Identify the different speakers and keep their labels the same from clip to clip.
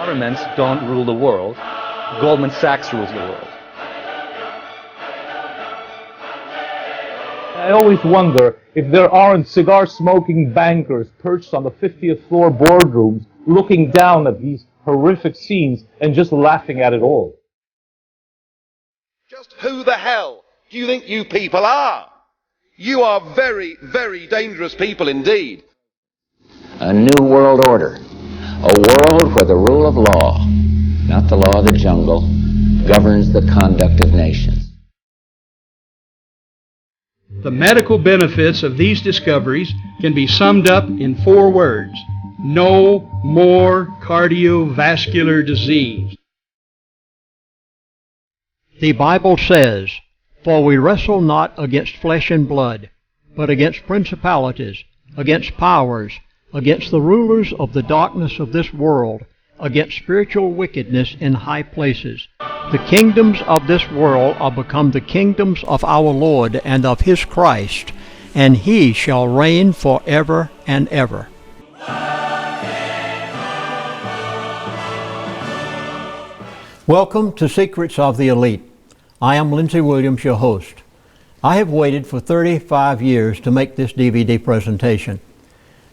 Speaker 1: Governments don't rule the world. Goldman Sachs rules the world.
Speaker 2: I always wonder if there aren't cigar-smoking bankers perched on the 50th floor boardrooms looking down at these horrific scenes and just laughing at it all.
Speaker 3: Just who the hell do you think you people are? You are very, very dangerous people indeed.
Speaker 4: A new world order. A world where the rule of law, not the law of the jungle, governs the conduct of nations.
Speaker 5: The medical benefits of these discoveries can be summed up in 4 words. No more cardiovascular disease.
Speaker 6: The Bible says, "For we wrestle not against flesh and blood, but against principalities, against powers, against the rulers of the darkness of this world, against spiritual wickedness in high places. The kingdoms of this world are become the kingdoms of our Lord and of His Christ, and He shall reign forever and ever." Welcome to Secrets of the Elite. I am Lindsey Williams, your host. I have waited for 35 years to make this DVD presentation.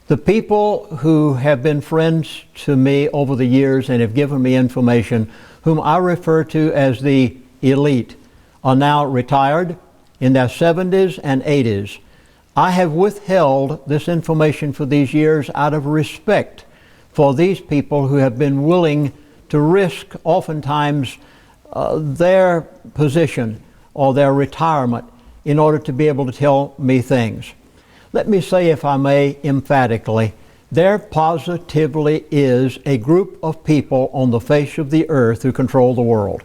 Speaker 6: The people who have been friends to me over the years and have given me information, whom I refer to as the elite, are now retired in their 70s and 80s. I have withheld this information for these years out of respect for these people who have been willing to risk oftentimes their position or their retirement in order to be able to tell me things. Let me say, if I may, emphatically, there positively is a group of people on the face of the earth who control the world.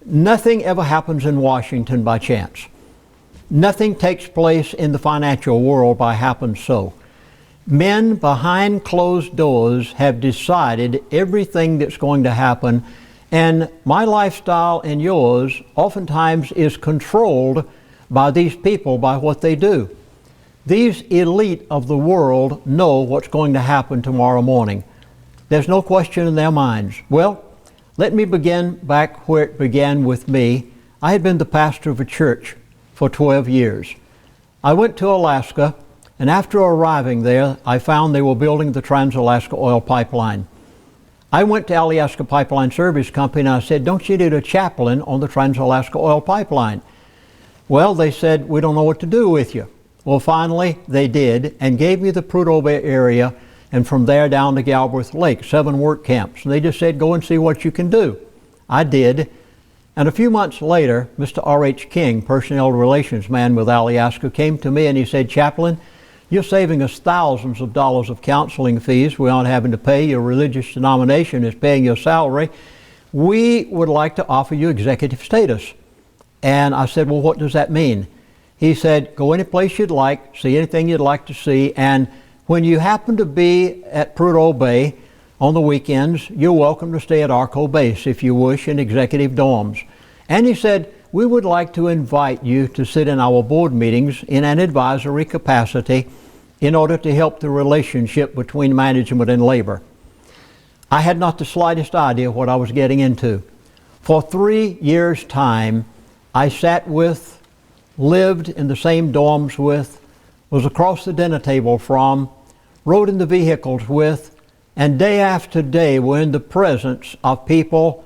Speaker 6: Nothing ever happens in Washington by chance. Nothing takes place in the financial world by happen so. Men behind closed doors have decided everything that's going to happen, and my lifestyle and yours oftentimes is controlled by these people, by what they do. These elite of the world know what's going to happen tomorrow morning. There's no question in their minds. Well, let me begin back where it began with me. I had been the pastor of a church for 12 years. I went to Alaska, and after arriving there, I found they were building the Trans-Alaska Oil Pipeline. I went to Alaska Pipeline Service Company and I said, "Don't you need a chaplain on the Trans-Alaska Oil Pipeline?" Well, they said, "We don't know what to do with you." Well, finally, they did and gave me the Prudhoe Bay area, and from there down to Galbraith Lake, 7 work camps. And they just said, "Go and see what you can do." I did. And a few months later, Mr. R.H. King, personnel relations man with Alaska, came to me and he said, "Chaplain, you're saving us thousands of dollars of counseling fees we aren't having to pay. Your religious denomination is paying your salary. We would like to offer you executive status." And I said, "Well, what does that mean?" He said, "Go any place you'd like, see anything you'd like to see, and when you happen to be at Prudhoe Bay on the weekends, you're welcome to stay at Arco Base if you wish in executive dorms." And he said, "We would like to invite you to sit in our board meetings in an advisory capacity in order to help the relationship between management and labor." I had not the slightest idea what I was getting into. For 3 years' time, I sat with, lived in the same dorms with, was across the dinner table from, rode in the vehicles with, and day after day were in the presence of people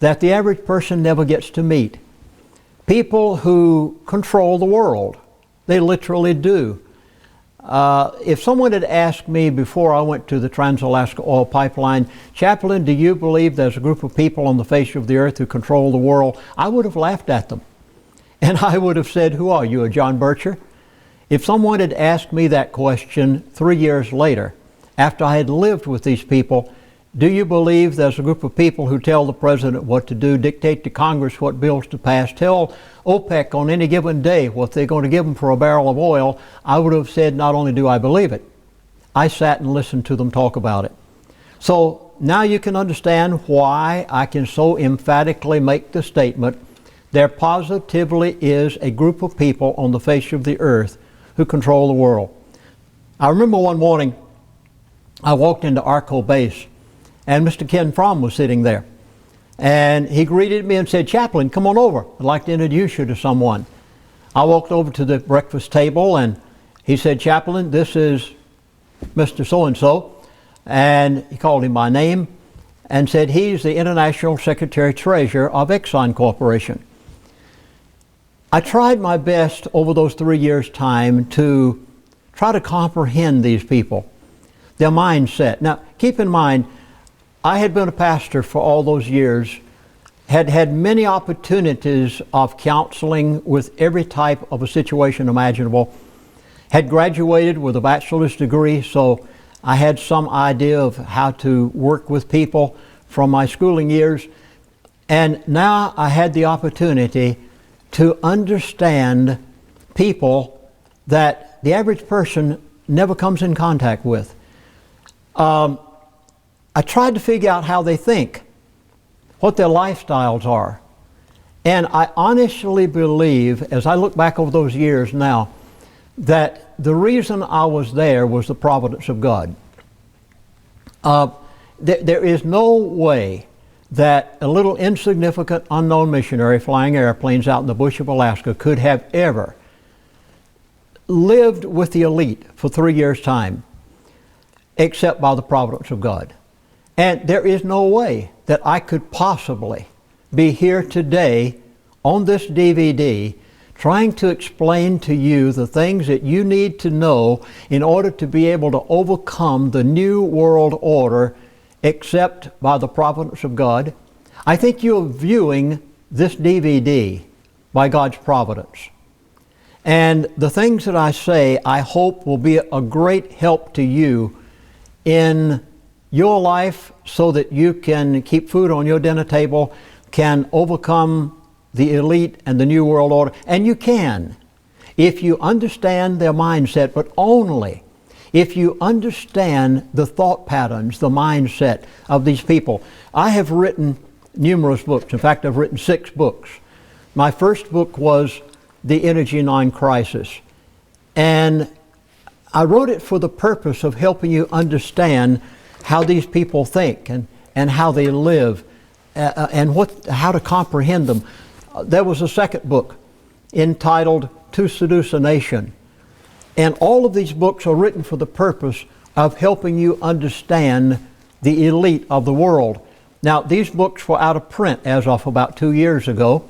Speaker 6: that the average person never gets to meet. People who control the world. They literally do. If someone had asked me before I went to the Trans-Alaska Oil Pipeline, "Chaplain, do you believe there's a group of people on the face of the earth who control the world?" I would have laughed at them. And I would have said, "Who are you, a John Bircher?" If someone had asked me that question 3 years later, after I had lived with these people, "Do you believe there's a group of people who tell the president what to do, dictate to Congress what bills to pass, tell OPEC on any given day what they're going to give them for a barrel of oil?" I would have said, "Not only do I believe it, I sat and listened to them talk about it." So now you can understand why I can so emphatically make the statement, there positively is a group of people on the face of the earth who control the world. I remember one morning I walked into Arco Base, and Mr. Ken Fromm was sitting there. And he greeted me and said, "Chaplain, come on over. I'd like to introduce you to someone." I walked over to the breakfast table, and he said, "Chaplain, this is Mr. So-and-so." And he called him by name and said, "He's the International Secretary-Treasurer of Exxon Corporation." I tried my best over those 3 years' time to try to comprehend these people, their mindset. Now, keep in mind, I had been a pastor for all those years, had had many opportunities of counseling with every type of a situation imaginable, had graduated with a bachelor's degree, so I had some idea of how to work with people from my schooling years. And now I had the opportunity to understand people that the average person never comes in contact with. I tried to figure out how they think, what their lifestyles are. And I honestly believe, as I look back over those years now, that the reason I was there was the providence of God. There is no way that a little insignificant unknown missionary flying airplanes out in the bush of Alaska could have ever lived with the elite for 3 years' time, except by the providence of God. And there is no way that I could possibly be here today on this DVD trying to explain to you the things that you need to know in order to be able to overcome the New World Order except by the providence of God. I think you're viewing this DVD by God's providence. And the things that I say, I hope will be a great help to you in your life so that you can keep food on your dinner table, can overcome the elite and the New World Order. And you can, if you understand their mindset, but only if you understand the thought patterns, the mindset of these people. I have written numerous books. In fact, I've written 6 books. My first book was The Energy Non-Crisis. And I wrote it for the purpose of helping you understand how these people think and how they live and how to comprehend them. There was a second book entitled To Seduce a Nation. And all of these books are written for the purpose of helping you understand the elite of the world. Now, these books were out of print as of about 2 years ago.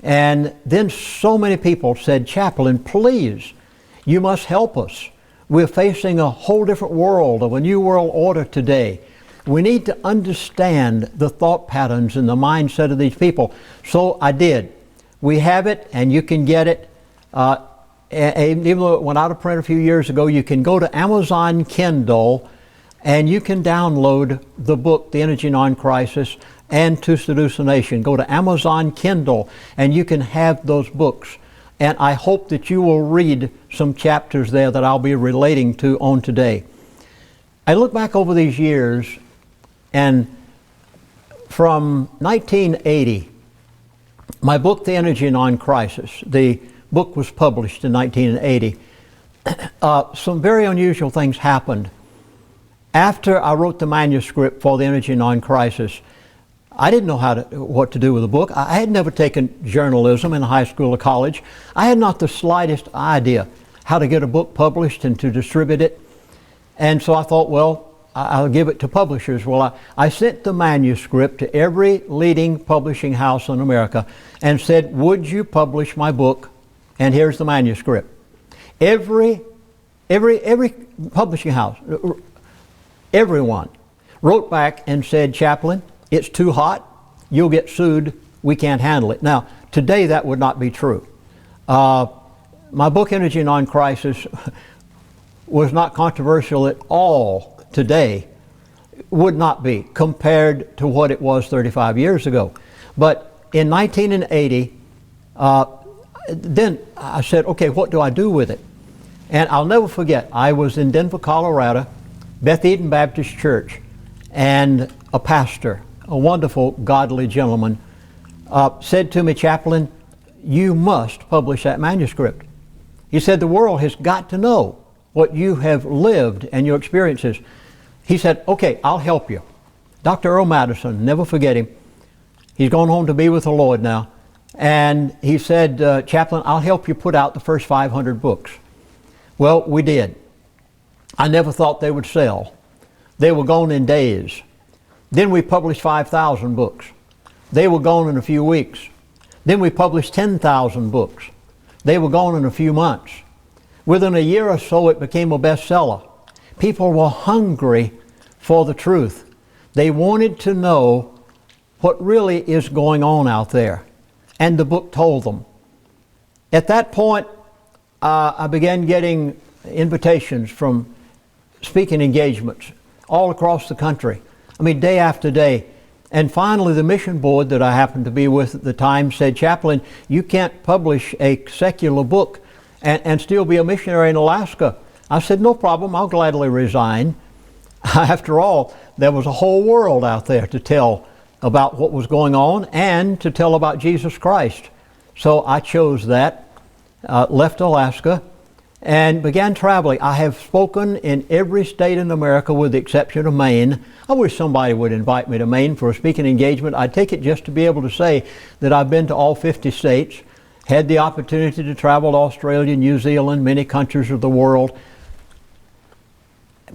Speaker 6: And then so many people said, "Chaplain, please, you must help us. We're facing a whole different world, of a new world order today. We need to understand the thought patterns and the mindset of these people." So I did. We have it, and you can get it. Even though it went out of print a few years ago, you can go to Amazon Kindle, and you can download the book, The Energy Non-Crisis, and To Seduce a Nation. Go to Amazon Kindle, and you can have those books. And I hope that you will read some chapters there that I'll be relating to on today. I look back over these years, and from 1980, my book, The Energy Non-Crisis, the book was published in 1980. Some very unusual things happened. After I wrote the manuscript for The Energy Non-Crisis, I didn't know what to do with the book. I had never taken journalism in high school or college. I had not the slightest idea how to get a book published and to distribute it. And so I thought, well, I'll give it to publishers. Well, I sent the manuscript to every leading publishing house in America and said, "Would you publish my book? And here's the manuscript." Every publishing house, everyone wrote back and said, "Chaplain, it's too hot. You'll get sued. We can't handle it." Now, today that would not be true. My book, Energy Non-Crisis, was not controversial at all today. Would not be compared to what it was 35 years ago. But in 1980, then I said, okay, what do I do with it? And I'll never forget, I was in Denver, Colorado, Beth Eden Baptist Church, and a pastor, a wonderful, godly gentleman, said to me, "Chaplain, you must publish that manuscript." He said, "The world has got to know what you have lived and your experiences." He said, "Okay, I'll help you. Dr. Earl Madison, never forget him. He's gone home to be with the Lord now. And he said, Chaplain, I'll help you put out the first 500 books. Well, we did. I never thought they would sell. They were gone in days. Then we published 5,000 books. They were gone in a few weeks. Then we published 10,000 books. They were gone in a few months. Within a year or so, it became a bestseller. People were hungry for the truth. They wanted to know what really is going on out there. And the book told them. At that point, I began getting invitations from speaking engagements all across the country. I mean, day after day. And finally, the mission board that I happened to be with at the time said, Chaplain, you can't publish a secular book and still be a missionary in Alaska. I said, no problem, I'll gladly resign. After all, there was a whole world out there to tell about what was going on and to tell about Jesus Christ. So I chose that, left Alaska, and began traveling. I have spoken in every state in America with the exception of Maine. I wish somebody would invite me to Maine for a speaking engagement. I'd take it just to be able to say that I've been to all 50 states, had the opportunity to travel to Australia, New Zealand, many countries of the world.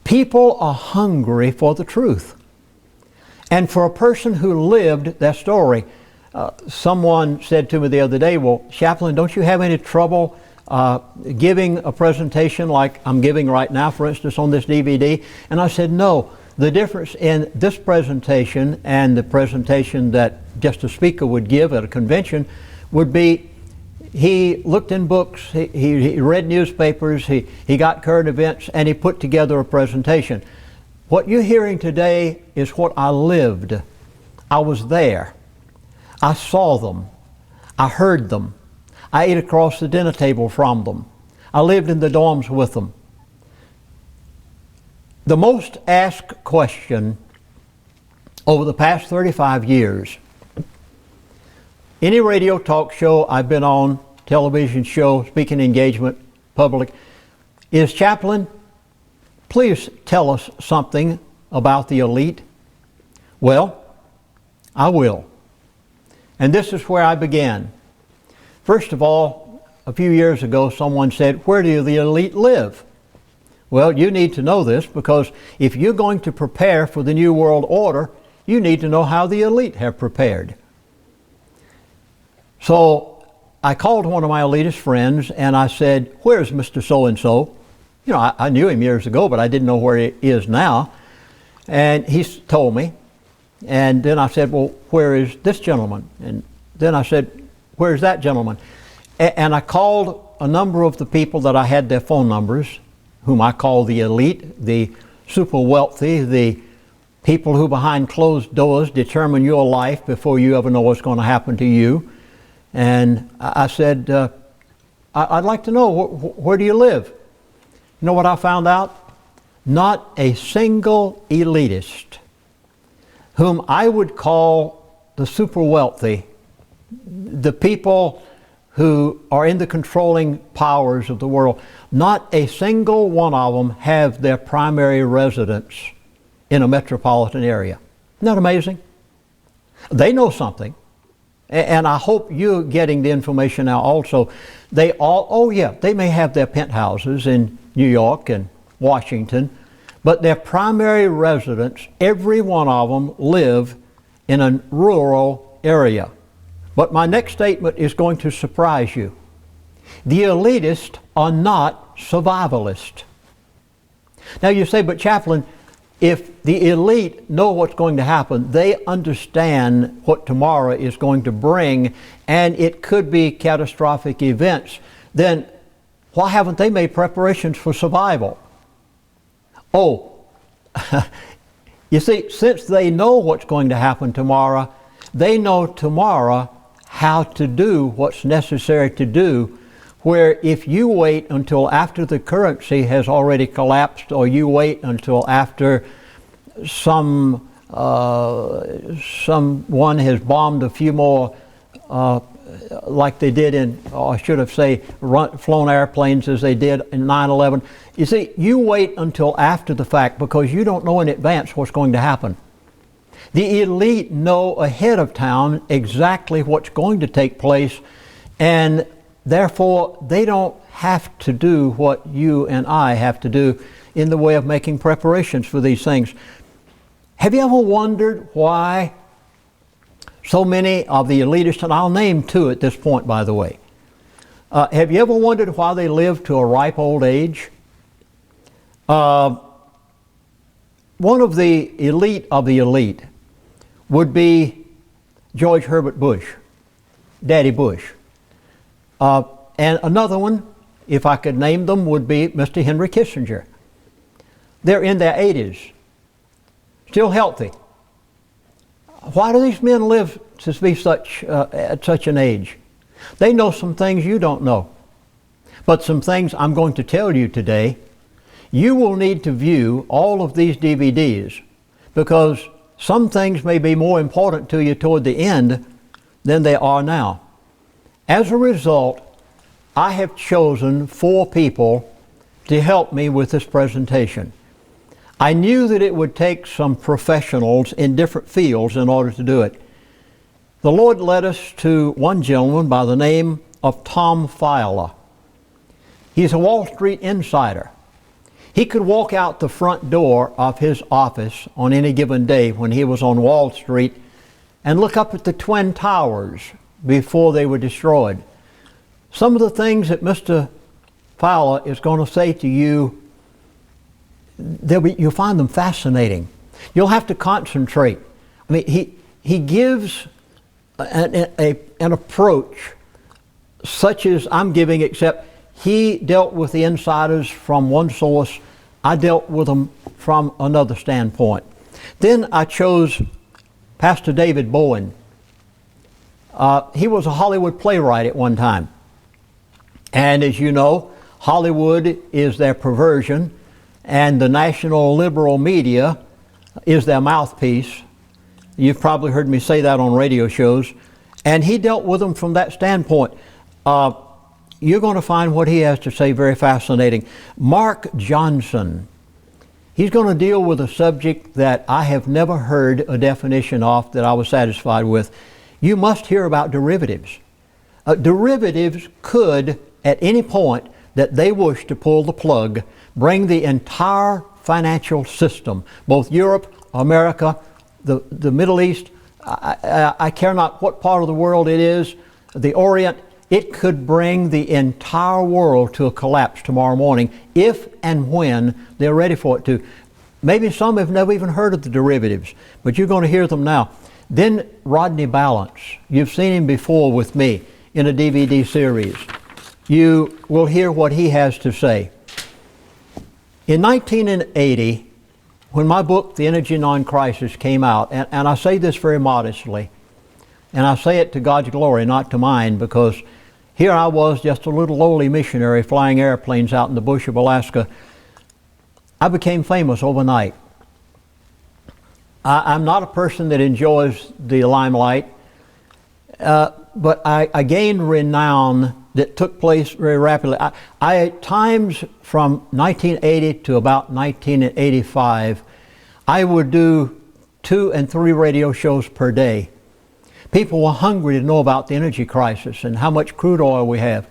Speaker 6: People are hungry for the truth. And for a person who lived that story, someone said to me the other day, well, Chaplain, don't you have any trouble giving a presentation like I'm giving right now, for instance, on this DVD? And I said, no. The difference in this presentation and the presentation that just a speaker would give at a convention would be he looked in books, he read newspapers, he got current events, and he put together a presentation. What you're hearing today is what I lived. I was there. I saw them. I heard them. I ate across the dinner table from them. I lived in the dorms with them. The most asked question over the past 35 years, any radio talk show I've been on, television show, speaking engagement, public, is, Chaplain, please tell us something about the elite. Well, I will. And this is where I began. First of all, a few years ago, someone said, where do the elite live? Well, you need to know this, because if you're going to prepare for the New World Order, you need to know how the elite have prepared. So I called one of my elitist friends and I said, where's Mr. So-and-so? You know, I knew him years ago, but I didn't know where he is now. And he told me. And then I said, well, where is this gentleman? And then I said, where's that gentleman? And I called a number of the people that I had their phone numbers, whom I call the elite, the super wealthy, the people who behind closed doors determine your life before you ever know what's going to happen to you. And I said, I'd like to know, where do you live? You know what I found out? Not a single elitist, whom I would call the super wealthy, the people who are in the controlling powers of the world, not a single one of them have their primary residence in a metropolitan area. Isn't that amazing? They know something. And I hope you're getting the information now also. They all, oh yeah, they may have their penthouses in New York and Washington, but their primary residence, every one of them live in a rural area. But my next statement is going to surprise you. The elitists are not survivalists. Now you say, but Chaplain, if the elite know what's going to happen, they understand what tomorrow is going to bring, and it could be catastrophic events, then why haven't they made preparations for survival? Oh, you see, since they know what's going to happen tomorrow, they know tomorrow how to do what's necessary to do, where if you wait until after the currency has already collapsed, or you wait until after someone has bombed a few more, like they did in, or I should have flown airplanes as they did in 9/11. You see, you wait until after the fact because you don't know in advance what's going to happen. The elite know ahead of time exactly what's going to take place, and therefore they don't have to do what you and I have to do in the way of making preparations for these things. Have you ever wondered why so many of the elitists, and I'll name two at this point, by the way, have you ever wondered why they live to a ripe old age? One of the elite would be George Herbert Bush, Daddy Bush. And another one, if I could name them, would be Mr. Henry Kissinger. They're in their 80s, still healthy. Why do these men live to be at such an age? They know some things you don't know. But some things I'm going to tell you today, you will need to view all of these DVDs, because some things may be more important to you toward the end than they are now. As a result, I have chosen 4 people to help me with this presentation. I knew that it would take some professionals in different fields in order to do it. The Lord led us to one gentleman by the name of Tom Fowler. He's a Wall Street insider. He could walk out the front door of his office on any given day when he was on Wall Street and look up at the Twin Towers before they were destroyed. Some of the things that Mr. Fowler is going to say to you, you'll find them fascinating. You'll have to concentrate. I mean, he gives an approach such as I'm giving, except he dealt with the insiders from one source. I dealt with them from another standpoint. Then I chose Pastor David Bowen. He was a Hollywood playwright at one time. And as you know, Hollywood is their perversion, and the national liberal media is their mouthpiece. You've probably heard me say that on radio shows. And he dealt with them from that standpoint. You're going to find what he has to say very fascinating. Mark Johnson, he's going to deal with a subject that I have never heard a definition of that I was satisfied with. You must hear about derivatives. Derivatives could, at any point that they wish to pull the plug, bring the entire financial system, both Europe, America, the Middle East, I care not what part of the world it is, the Orient, it could bring the entire world to a collapse tomorrow morning if and when they're ready for it to. Maybe some have never even heard of the derivatives, but you're going to hear them now. Then Rodney Balance. You've seen him before with me in a DVD series. You will hear what he has to say. In 1980, when my book, The Energy Non-Crisis, came out, and I say this very modestly, and I say it to God's glory, not to mine, because here I was, just a little lowly missionary flying airplanes out in the bush of Alaska. I became famous overnight. I'm not a person that enjoys the limelight, but I gained renown that took place very rapidly. I at times from 1980 to about 1985, I would do 2 and 3 radio shows per day. People were hungry to know about the energy crisis and how much crude oil we have.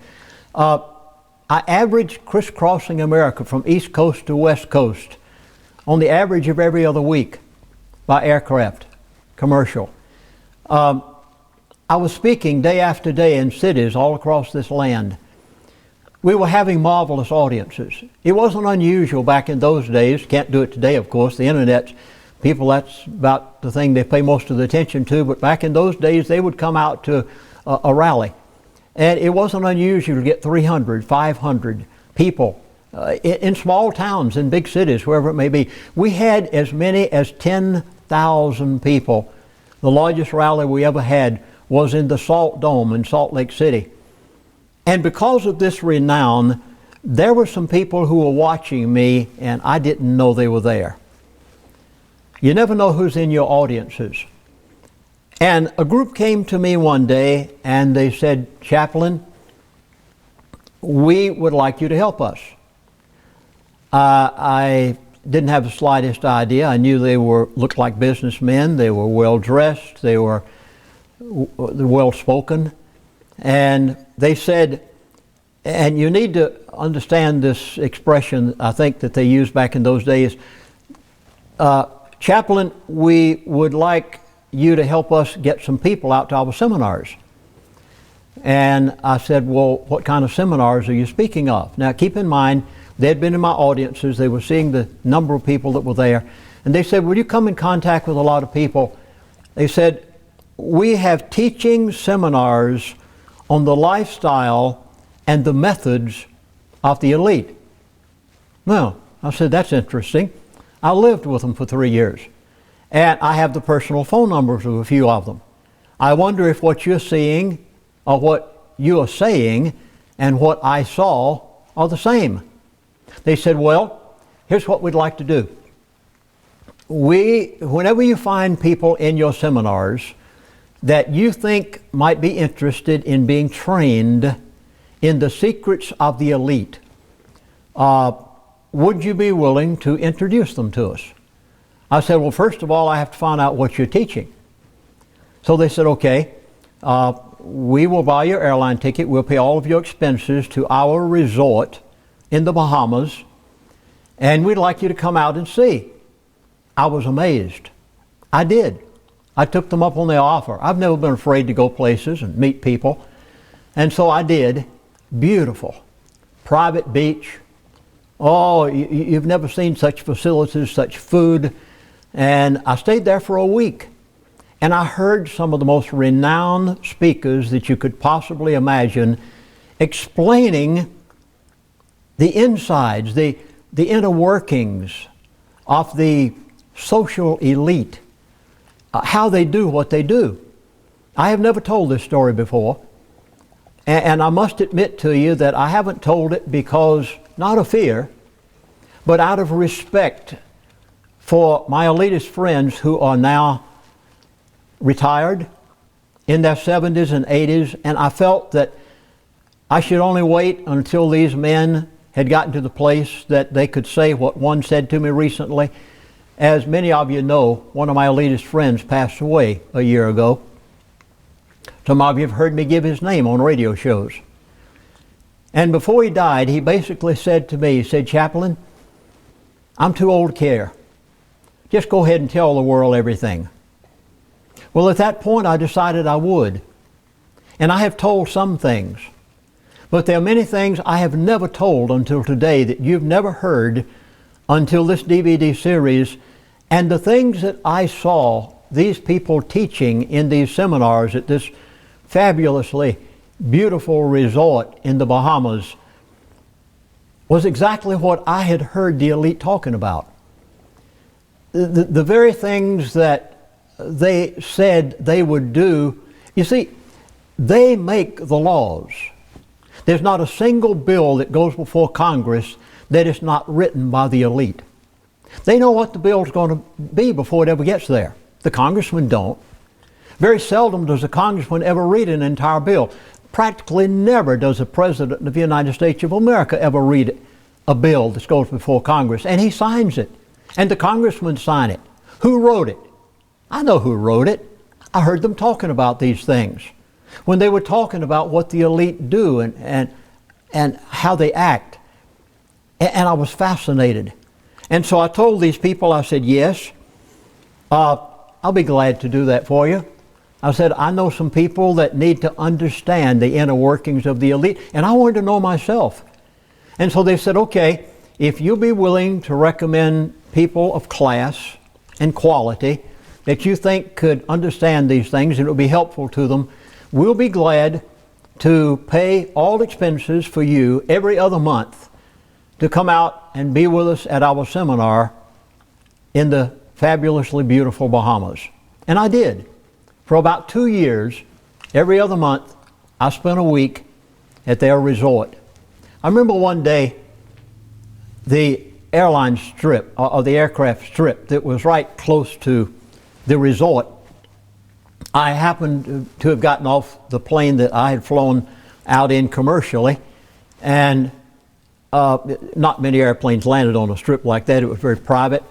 Speaker 6: I averaged crisscrossing America from East Coast to West Coast on the average of every other week by aircraft, commercial. I was speaking day after day in cities all across this land. We were having marvelous audiences. It wasn't unusual back in those days. Can't do it today, of course. The internet, people, that's about the thing they pay most of the attention to. But back in those days, they would come out to a rally. And it wasn't unusual to get 300, 500 people in small towns, in big cities, wherever it may be. We had as many as 10,000 people. The largest rally we ever had was in the Salt Dome in Salt Lake City. And because of this renown, there were some people who were watching me and I didn't know they were there. You never know who's in your audiences. And a group came to me one day and they said, "Chaplain, we would like you to help us." I didn't have the slightest idea. I knew they looked like businessmen. They were well dressed. They were well spoken. And they said, and you need to understand this expression, I think, that they used back in those days. Chaplain, we would like you to help us get some people out to our seminars. And I said, well, what kind of seminars are you speaking of? Now, keep in mind, they had been in my audiences. They were seeing the number of people that were there. And they said, will you come in contact with a lot of people? They said, we have teaching seminars on the lifestyle and the methods of the elite. Well, I said, that's interesting. I lived with them for 3 years. And I have the personal phone numbers of a few of them. I wonder if what you're seeing or what you are saying and what I saw are the same. They said, well, here's what we'd like to do. Whenever you find people in your seminars that you think might be interested in being trained in the secrets of the elite, would you be willing to introduce them to us? I said, well, first of all, I have to find out what you're teaching. So they said, okay, we will buy your airline ticket. We'll pay all of your expenses to our resort in the Bahamas, and we'd like you to come out and see. I was amazed. I did. I took them up on the offer. I've never been afraid to go places and meet people. And so I did. Beautiful. Private beach. Oh, you've never seen such facilities, such food. And I stayed there for a week. And I heard some of the most renowned speakers that you could possibly imagine explaining the insides, the inner workings of the social elite, how they do what they do. I have never told this story before, and I must admit to you that I haven't told it because, not of fear, but out of respect for my elitist friends who are now retired in their 70s and 80s, and I felt that I should only wait until these men had gotten to the place that they could say what one said to me recently. As many of you know, one of my elitist friends passed away a year ago. Some of you have heard me give his name on radio shows. And before he died, he basically said to me, he said, Chaplain, I'm too old to care. Just go ahead and tell the world everything. Well, at that point, I decided I would. And I have told some things. But there are many things I have never told until today that you've never heard until this DVD series. And the things that I saw these people teaching in these seminars at this fabulously beautiful resort in the Bahamas was exactly what I had heard the elite talking about. The very things that they said they would do. You see, they make the laws. There's not a single bill that goes before Congress that is not written by the elite. They know what the bill is going to be before it ever gets there. The congressmen don't. Very seldom does a congressman ever read an entire bill. Practically never does a president of the United States of America ever read a bill that goes before Congress. And he signs it. And the congressmen sign it. Who wrote it? I know who wrote it. I heard them talking about these things when they were talking about what the elite do and how they act. And I was fascinated. And so I told these people, I said, yes, I'll be glad to do that for you. I said, I know some people that need to understand the inner workings of the elite, and I wanted to know myself. And so they said, okay, if you'll be willing to recommend people of class and quality that you think could understand these things and it will be helpful to them, we'll be glad to pay all expenses for you every other month to come out and be with us at our seminar in the fabulously beautiful Bahamas. And I did. For about 2 years, every other month, I spent a week at their resort. I remember one day, the airline strip, or the aircraft strip that was right close to the resort, I happened to have gotten off the plane that I had flown out in commercially, and Not many airplanes landed on a strip like that. It was very private.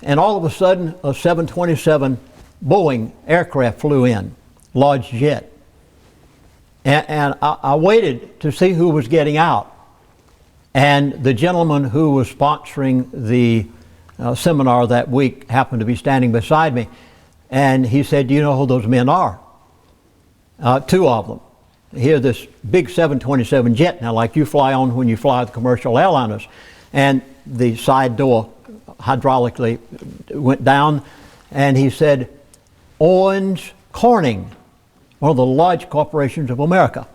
Speaker 6: And all of a sudden, a 727 Boeing aircraft flew in, large jet. And I waited to see who was getting out. And the gentleman who was sponsoring the seminar that week happened to be standing beside me. And he said, "Do you know who those men are?" Two of them. Here, this big 727 jet, now like you fly on when you fly the commercial airliners. And the side door hydraulically went down. And he said, "Owens Corning, one of the large corporations of America."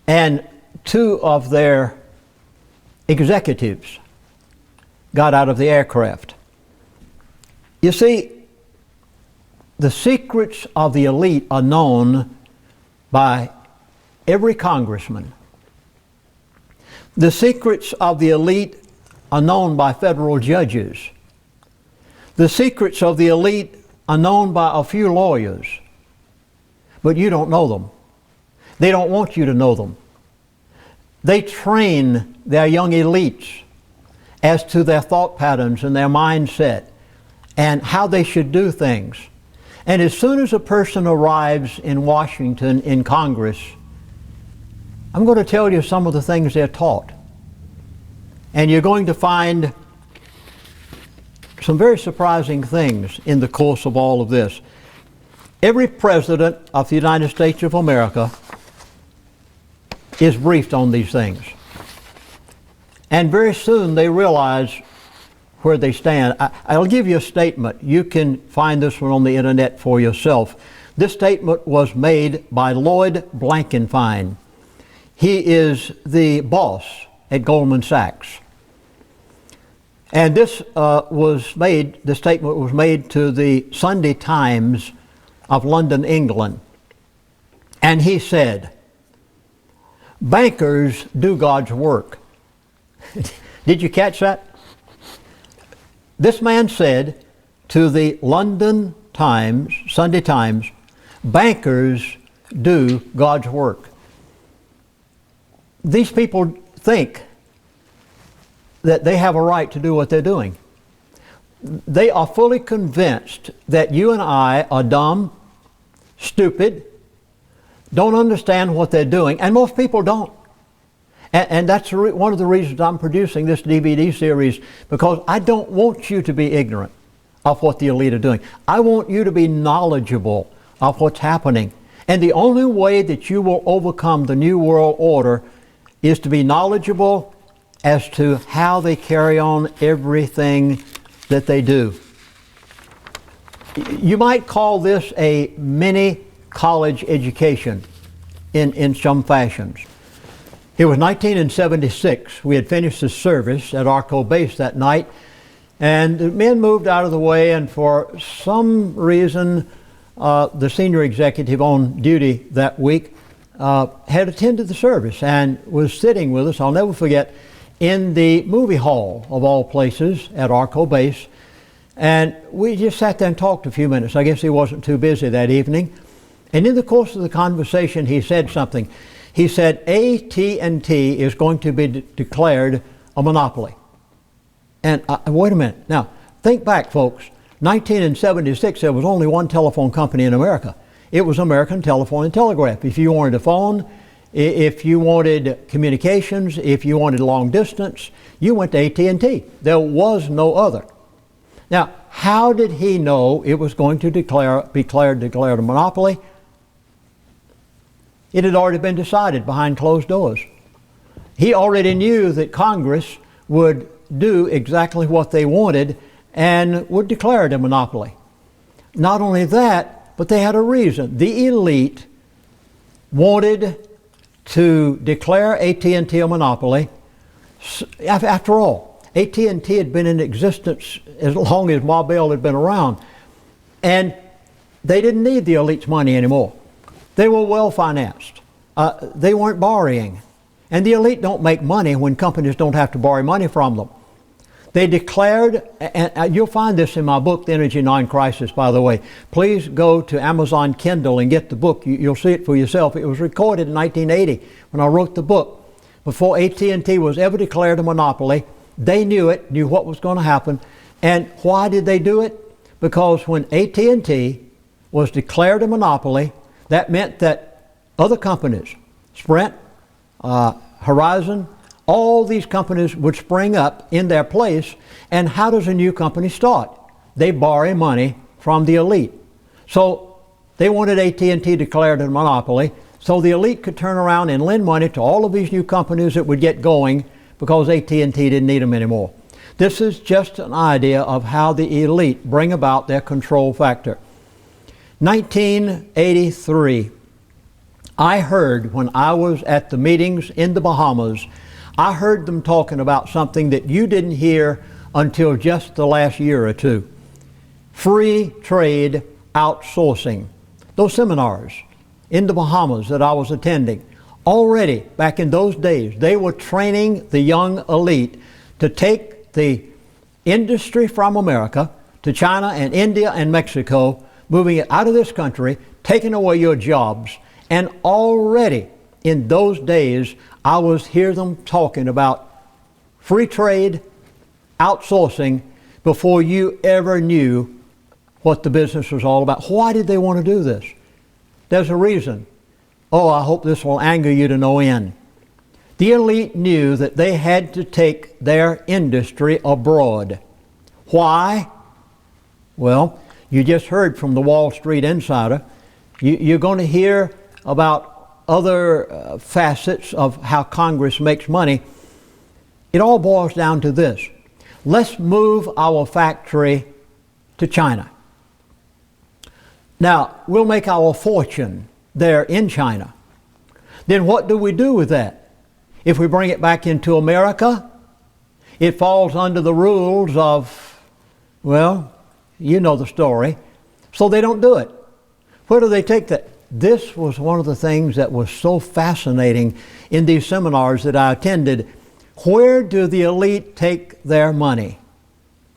Speaker 6: And two of their executives got out of the aircraft. You see, the secrets of the elite are known by every congressman. The secrets of the elite are known by federal judges. The secrets of the elite are known by a few lawyers. But you don't know them. They don't want you to know them. They train their young elites as to their thought patterns and their mindset and how they should do things. And as soon as a person arrives in Washington, in Congress, I'm going to tell you some of the things they're taught. And you're going to find some very surprising things in the course of all of this. Every president of the United States of America is briefed on these things. And very soon they realize where they stand. I'll give you a statement. You can find this one on the internet for yourself. This statement was made by Lloyd Blankfein. He is the boss at Goldman Sachs. And this the statement was made to the Sunday Times of London, England. And he said, "Bankers do God's work." Did you catch that? This man said to the London Times, Sunday Times, "Bankers do God's work." These people think that they have a right to do what they're doing. They are fully convinced that you and I are dumb, stupid, don't understand what they're doing, and most people don't. And that's one of the reasons I'm producing this DVD series, because I don't want you to be ignorant of what the elite are doing. I want you to be knowledgeable of what's happening. And the only way that you will overcome the New World Order is to be knowledgeable as to how they carry on everything that they do. You might call this a mini college education in some fashions. It was 1976. We had finished the service at Arco Base that night, and the men moved out of the way, and for some reason the senior executive on duty that week had attended the service and was sitting with us, I'll never forget, in the movie hall of all places at Arco Base. And we just sat there and talked a few minutes. I guess he wasn't too busy that evening. And in the course of the conversation, he said something. He said, AT&T is going to be declared a monopoly. And wait a minute. Now, think back, folks. 1976, there was only one telephone company in America. It was American Telephone and Telegraph. If you wanted a phone, if you wanted communications, if you wanted long distance, you went to AT&T. There was no other. Now, how did he know it was going to be declared a monopoly? It had already been decided behind closed doors. He already knew that Congress would do exactly what they wanted and would declare it a monopoly. Not only that, but they had a reason. The elite wanted to declare AT&T a monopoly. After all, AT&T had been in existence as long as Ma Bell had been around, and they didn't need the elite's money anymore. They were well financed. They weren't borrowing. And the elite don't make money when companies don't have to borrow money from them. They declared, and you'll find this in my book, The Energy Non-Crisis, by the way. Please go to Amazon Kindle and get the book. You'll see it for yourself. It was recorded in 1980 when I wrote the book. before AT&T was ever declared a monopoly. They knew it, knew what was going to happen. And why did they do it? Because when AT&T was declared a monopoly, that meant that other companies, Sprint, Horizon, all these companies would spring up in their place. And how does a new company start? They borrow money from the elite. So they wanted AT&T declared a monopoly so the elite could turn around and lend money to all of these new companies that would get going because AT&T didn't need them anymore. This is just an idea of how the elite bring about their control factor. 1983, I heard when I was at the meetings in the Bahamas, I heard them talking about something that you didn't hear until just the last year or two. Free trade outsourcing. Those seminars in the Bahamas that I was attending, already back in those days, they were training the young elite to take the industry from America to China and India and Mexico, moving it out of this country, taking away your jobs. And already in those days, I was hearing them talking about free trade, outsourcing, before you ever knew what the business was all about. Why did they want to do this? There's a reason. Oh, I hope this will anger you to no end. The elite knew that they had to take their industry abroad. Why? Well, you just heard from the Wall Street Insider. You're going to hear about other facets of how Congress makes money. It all boils down to this. Let's move our factory to China. Now, we'll make our fortune there in China. Then what do we do with that? If we bring it back into America, it falls under the rules of, well, you know the story. So they don't do it. Where do they take that? This was one of the things that was so fascinating in these seminars that I attended. Where do the elite take their money?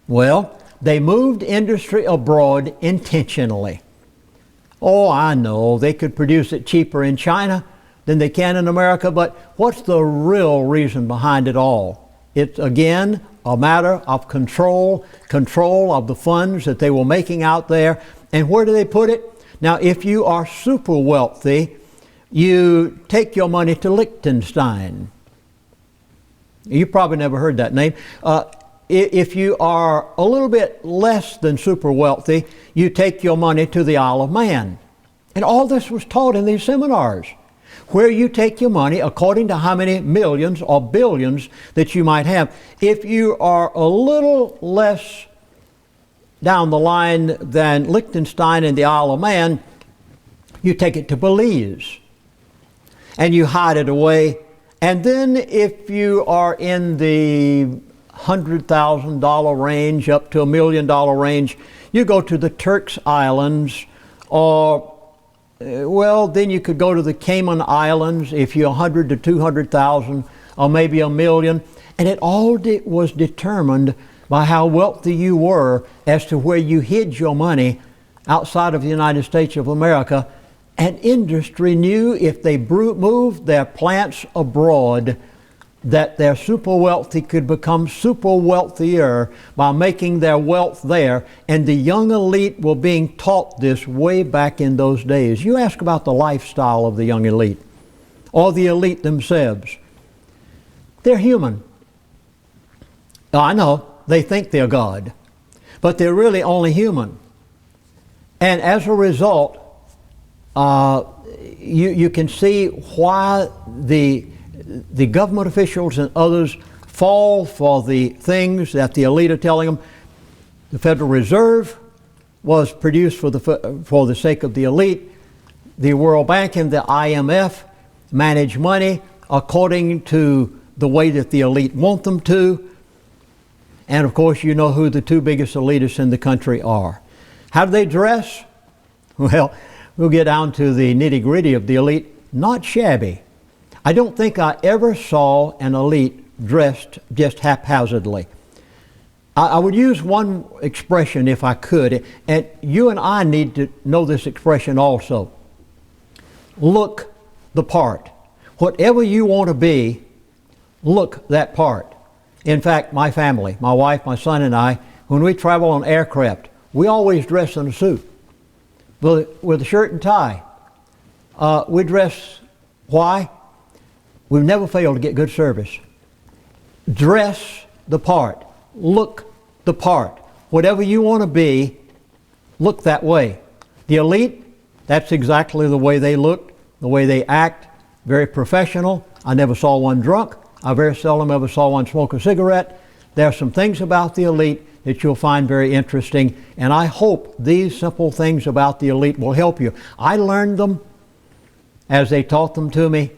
Speaker 6: Well, they moved industry abroad intentionally. Oh, I know they could produce it cheaper in China than they can in America, but what's the real reason behind it all? It's, again, a matter of control of the funds that they were making out there. And where do they put it? Now, if you are super wealthy, you take your money to Liechtenstein. You probably never heard that name. If you are a little bit less than super wealthy, you take your money to the Isle of Man. And all this was taught in these seminars, where you take your money according to how many millions or billions that you might have. If you are a little less down the line than Liechtenstein and the Isle of Man, you take it to Belize and you hide it away. And then if you are in the $100,000 range up to $1 million range, you go to the Turks Islands, or well, then you could go to the Cayman Islands if you're 100 to 200,000 or maybe $1 million. And it all was determined by how wealthy you were as to where you hid your money outside of the United States of America. And industry knew if they moved their plants abroad, that their super wealthy could become super wealthier by making their wealth there. And the young elite were being taught this way back in those days. You ask about the lifestyle of the young elite or the elite themselves. They're human. I know they think they're God, but they're really only human. And as a result, you can see why the government officials and others fall for the things that the elite are telling them. The Federal Reserve was produced for the sake of the elite. The World Bank and the IMF manage money according to the way that the elite want them to. And of course, you know who the two biggest elitists in the country are. How do they dress? Well, we'll get down to the nitty-gritty of the elite. Not shabby. I don't think I ever saw an elite dressed just haphazardly. I would use one expression if I could, and you and I need to know this expression also. Look the part. Whatever you want to be, look that part. In fact, my family, my wife, my son, and I, when we travel on aircraft, we always dress in a suit with a shirt and tie. We dress. Why? We've never failed to get good service. Dress the part. Look the part. Whatever you want to be, look that way. The elite, that's exactly the way they look, the way they act, very professional. I never saw one drunk. I very seldom ever saw one smoke a cigarette. There are some things about the elite that you'll find very interesting, and I hope these simple things about the elite will help you. I learned them as they taught them to me,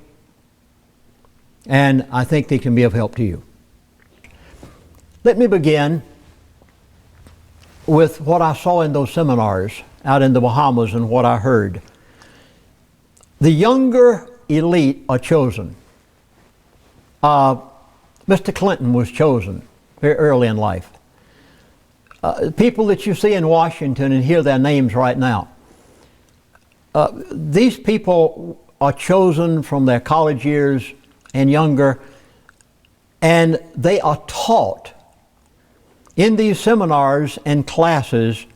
Speaker 6: and I think they can be of help to you. Let me begin with what I saw in those seminars out in the Bahamas and what I heard. The younger elite are chosen. Mr. Clinton was chosen very early in life. People that you see in Washington and hear their names right now, these people are chosen from their college years and younger, and they are taught in these seminars and classes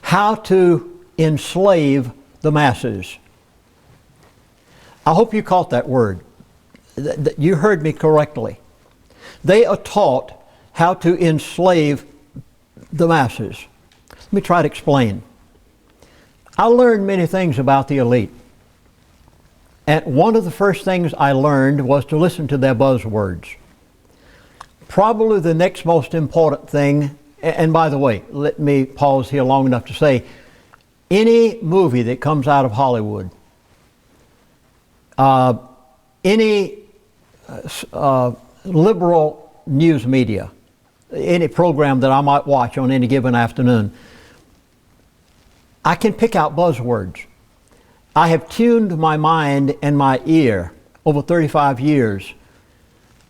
Speaker 6: how to enslave the masses. I hope you caught that word. You heard me correctly. They are taught how to enslave the masses. Let me try to explain. I learned many things about the elite. And one of the first things I learned was to listen to their buzzwords. Probably the next most important thing, and by the way, let me pause here long enough to say, any movie that comes out of Hollywood, any liberal news media, any program that I might watch on any given afternoon, I can pick out buzzwords. I have tuned my mind and my ear over 35 years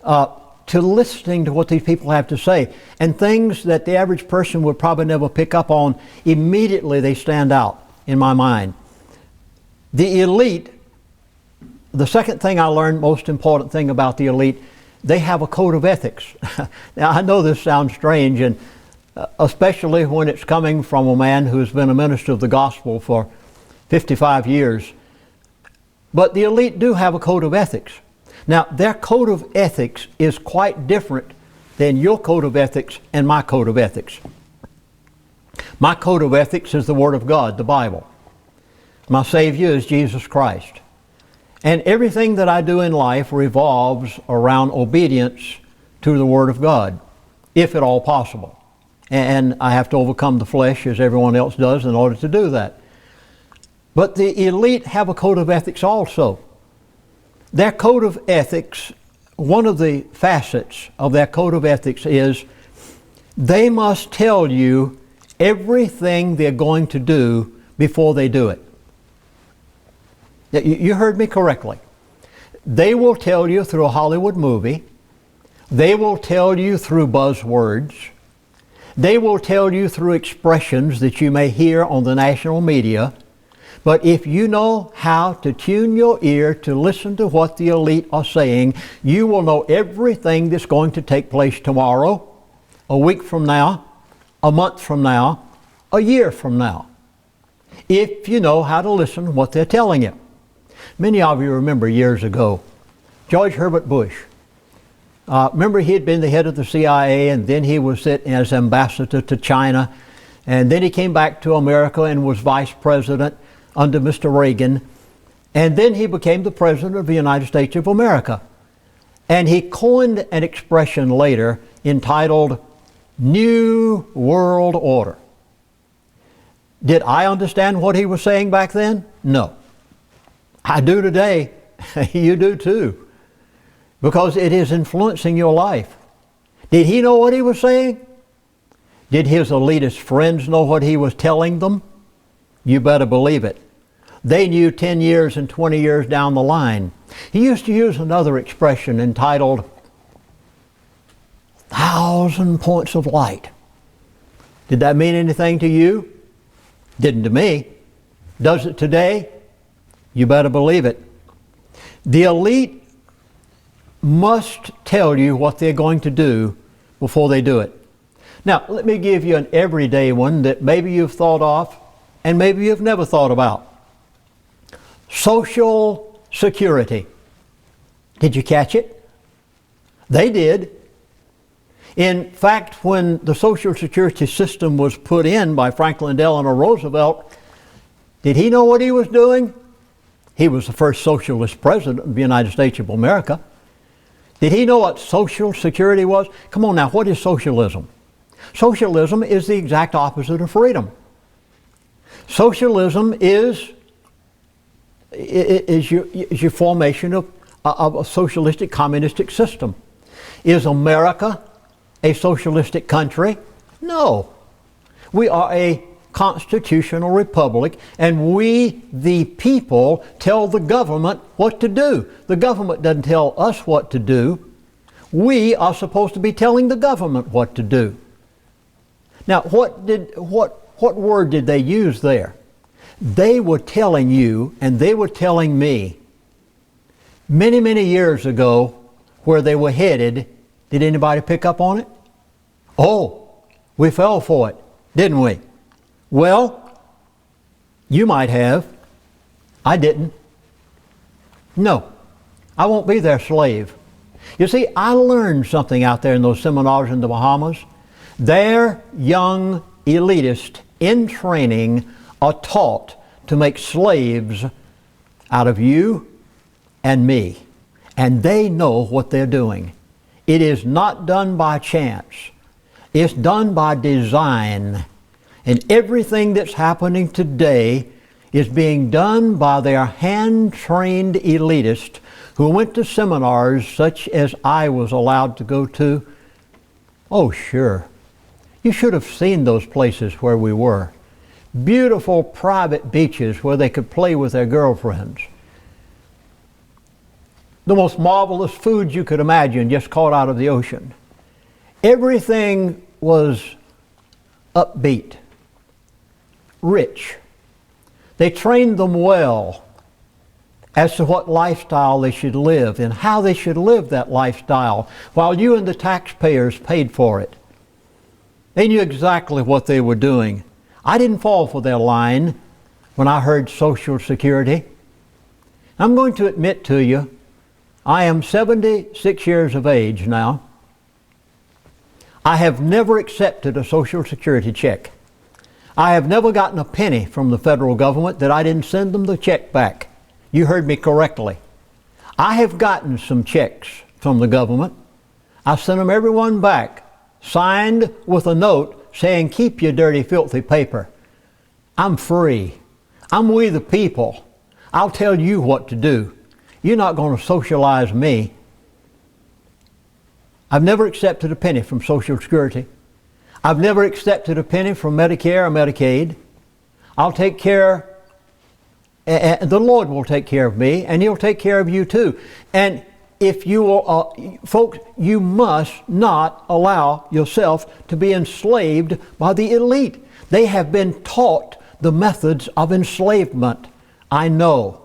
Speaker 6: to listening to what these people have to say. And things that the average person would probably never pick up on, immediately they stand out in my mind. The elite, the second thing I learned, most important thing about the elite, they have a code of ethics. Now, I know this sounds strange, and especially when it's coming from a man who's been a minister of the gospel for 55 years. But the elite do have a code of ethics. Now, their code of ethics is quite different than your code of ethics and my code of ethics. My code of ethics is the Word of God, the Bible. My Savior is Jesus Christ. And everything that I do in life revolves around obedience to the Word of God, if at all possible. And I have to overcome the flesh as everyone else does in order to do that. But the elite have a code of ethics also. Their code of ethics, one of the facets of their code of ethics is they must tell you everything they're going to do before they do it. You heard me correctly. They will tell you through a Hollywood movie. They will tell you through buzzwords. They will tell you through expressions that you may hear on the national media. But if you know how to tune your ear to listen to what the elite are saying, you will know everything that's going to take place tomorrow, a week from now, a month from now, a year from now, if you know how to listen to what they're telling you. Many of you remember years ago, George Herbert Bush. Remember, he had been the head of the CIA, and then he was sitting as ambassador to China, and then he came back to America and was vice president under Mr. Reagan, and then he became the President of the United States of America. And he coined an expression later entitled New World Order. Did I understand what he was saying back then? No. I do today. You do too. Because it is influencing your life. Did he know what he was saying? Did his elitist friends know what he was telling them? You better believe it. They knew 10 years and 20 years down the line. He used to use another expression entitled 1,000 points of light. Did that mean anything to you? Didn't to me. Does it today? You better believe it. The elite must tell you what they're going to do before they do it. Now, let me give you an everyday one that maybe you've thought of and maybe you've never thought about. Social Security. Did you catch it? They did. In fact, when the Social Security system was put in by Franklin Delano Roosevelt, did he know what he was doing? He was the first socialist president of the United States of America. Did he know what Social Security was? Come on now, what is socialism? Socialism is the exact opposite of freedom. Socialism is your formation of a socialistic, communistic system. Is America a socialistic country? No. We are a constitutional republic, and we, the people, tell the government what to do. The government doesn't tell us what to do. We are supposed to be telling the government what to do. Now, what word did they use there? They were telling you, and they were telling me, many, many years ago, where they were headed. Did anybody pick up on it? Oh, we fell for it, didn't we? Well, you might have. I didn't. No, I won't be their slave. You see, I learned something out there in those seminars in the Bahamas. Their young elitists in training are taught to make slaves out of you and me. And they know what they're doing. It is not done by chance. It's done by design. And everything that's happening today is being done by their hand-trained elitists who went to seminars such as I was allowed to go to. Oh, sure. You should have seen those places where we were. Beautiful private beaches where they could play with their girlfriends. The most marvelous food you could imagine just caught out of the ocean. Everything was upbeat, rich. They trained them well as to what lifestyle they should live and how they should live that lifestyle while you and the taxpayers paid for it. They knew exactly what they were doing. I didn't fall for their line when I heard Social Security. I'm going to admit to you, I am 76 years of age now. I have never accepted a Social Security check. I have never gotten a penny from the federal government that I didn't send them the check back. You heard me correctly. I have gotten some checks from the government. I sent them every one back, signed with a note saying, keep your dirty, filthy paper. I'm free. I'm we the people. I'll tell you what to do. You're not going to socialize me. I've never accepted a penny from Social Security. I've never accepted a penny from Medicare or Medicaid. I'll take care, the Lord will take care of me, and He'll take care of you too. And if you will, folks, you must not allow yourself to be enslaved by the elite. They have been taught the methods of enslavement. I know.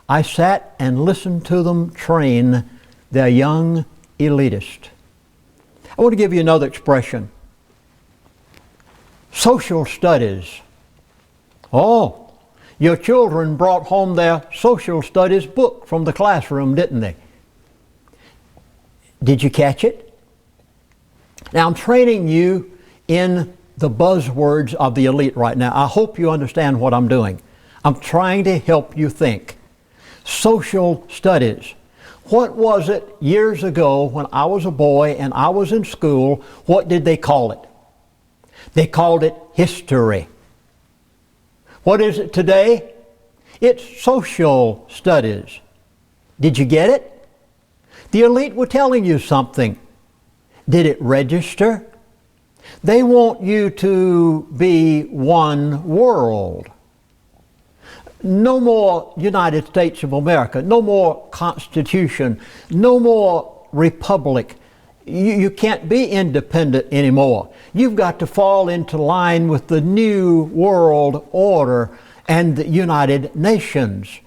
Speaker 6: I sat and listened to them train their young elitist. I want to give you another expression. Social studies. Oh, your children brought home their social studies book from the classroom, didn't they? Did you catch it? Now I'm training you in the buzzwords of the elite right now. I hope you understand what I'm doing. I'm trying to help you think. Social studies. What was it years ago when I was a boy and I was in school? What did they call it? They called it history. What is it today? It's social studies. Did you get it? The elite were telling you something. Did it register? They want you to be one world. No more United States of America, no more Constitution, no more Republic. You can't be independent anymore. You've got to fall into line with the New World Order and the United Nations.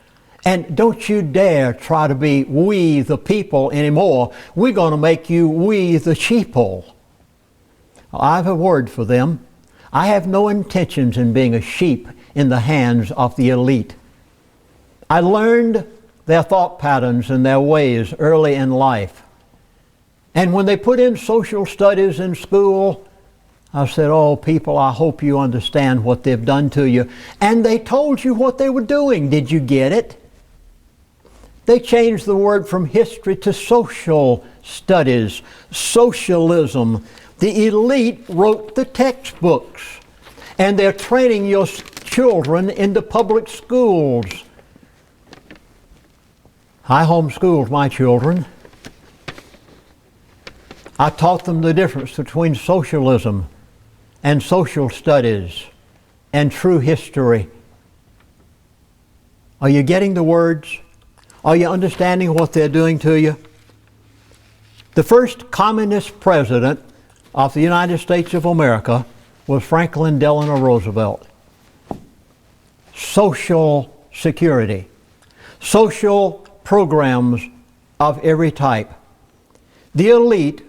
Speaker 6: And don't you dare try to be we the people anymore. We're going to make you we the sheeple. I have a word for them. I have no intentions in being a sheep in the hands of the elite. I learned their thought patterns and their ways early in life. And when they put in social studies in school, I said, oh, people, I hope you understand what they've done to you. And they told you what they were doing. Did you get it? They changed the word from history to social studies, socialism. The elite wrote the textbooks, and they're training your children into public schools. I homeschooled my children. I taught them the difference between socialism and social studies and true history. Are you getting the words? Are you understanding what they're doing to you? The first communist president of the United States of America was Franklin Delano Roosevelt. Social security, social programs of every type. The elite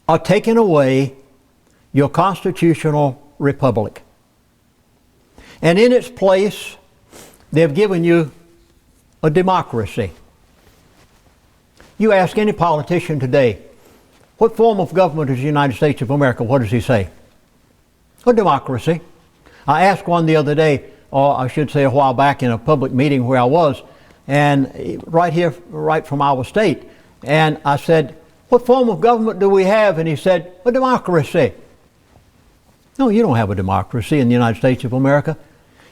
Speaker 6: are taking away your constitutional republic. And in its place, they've given you a democracy. You ask any politician today, what form of government is the United States of America? What does he say? A democracy. I asked one the other day, or I should say a while back in a public meeting where I was, and right here, right from our state, and I said, what form of government do we have? And he said, a democracy. No, you don't have a democracy in the United States of America.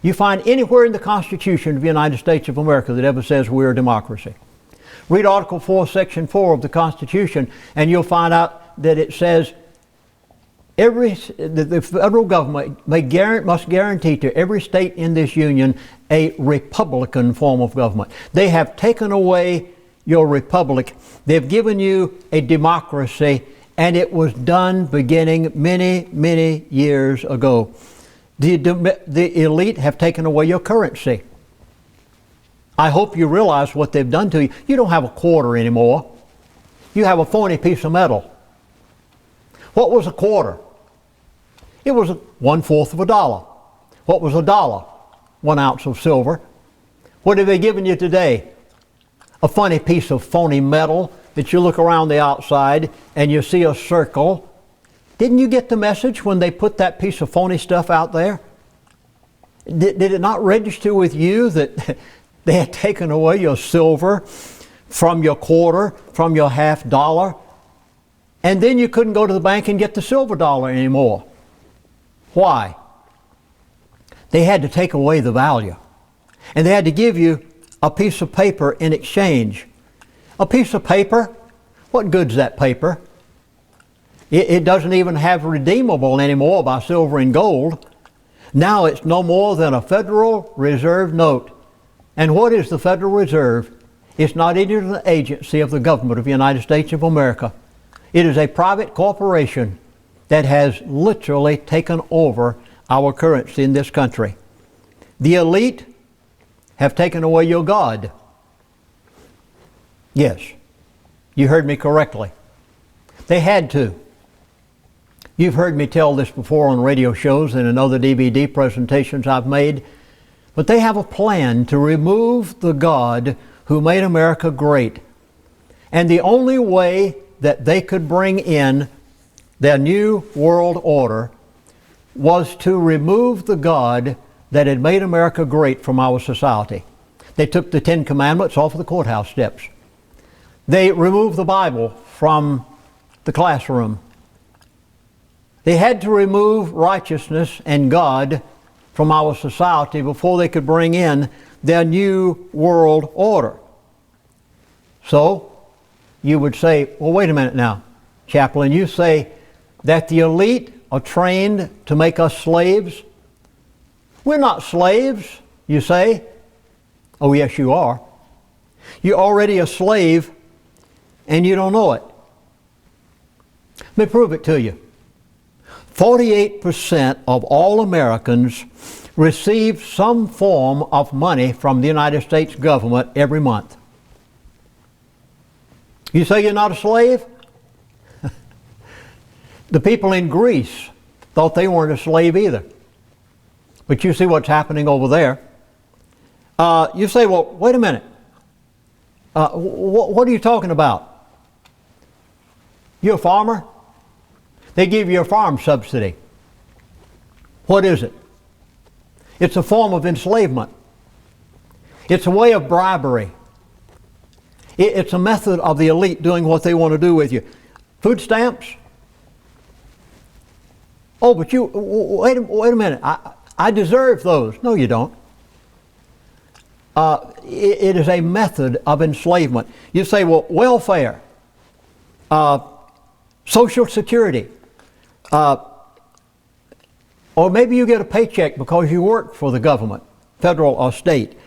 Speaker 6: You find anywhere in the Constitution of the United States of America that ever says we're a democracy. Read Article 4, Section 4 of the Constitution, and you'll find out that it says the federal government must guarantee to every state in this union a Republican form of government. They have taken away your republic. They've given you a democracy, and it was done beginning many, many years ago. The elite have taken away your currency. I hope you realize what they've done to you. You don't have a quarter anymore. You have a phony piece of metal. What was a quarter? It was 1/4 of a dollar. What was a dollar? 1 ounce of silver. What have they given you today? A funny piece of phony metal that you look around the outside and you see a circle. Didn't you get the message when they put that piece of phony stuff out there? Did it not register with you that they had taken away your silver from your quarter, from your half dollar? And then you couldn't go to the bank and get the silver dollar anymore. Why? They had to take away the value. And they had to give you a piece of paper in exchange. A piece of paper? What good's that paper? It doesn't even have redeemable anymore by silver and gold. Now it's no more than a Federal Reserve note. And what is the Federal Reserve? It's not even an agency of the government of the United States of America. It is a private corporation that has literally taken over our currency in this country. The elite have taken away your God. Yes, you heard me correctly. They had to. You've heard me tell this before on radio shows and in other DVD presentations I've made, but they have a plan to remove the God who made America great. And the only way that they could bring in their new world order was to remove the God that had made America great from our society. They took the 10 Commandments off of the courthouse steps. They removed the Bible from the classroom. They had to remove righteousness and God from our society before they could bring in their new world order. So, you would say, well, wait a minute now, Chaplain, you say that the elite are trained to make us slaves? We're not slaves, you say. Oh, yes, you are. You're already a slave, and you don't know it. Let me prove it to you. 48% of all Americans receive some form of money from the United States government every month. You say you're not a slave? The people in Greece thought they weren't a slave either. But you see what's happening over there. You say, well, wait a minute. What are you talking about? You're a farmer? They give you a farm subsidy. What is it? It's a form of enslavement. It's a way of bribery. It's a method of the elite doing what they want to do with you. Food stamps? Oh, but you, wait a minute. I deserve those. No, you don't. It is a method of enslavement. You say, well, welfare, Social Security, or maybe you get a paycheck because you work for the government, federal or state.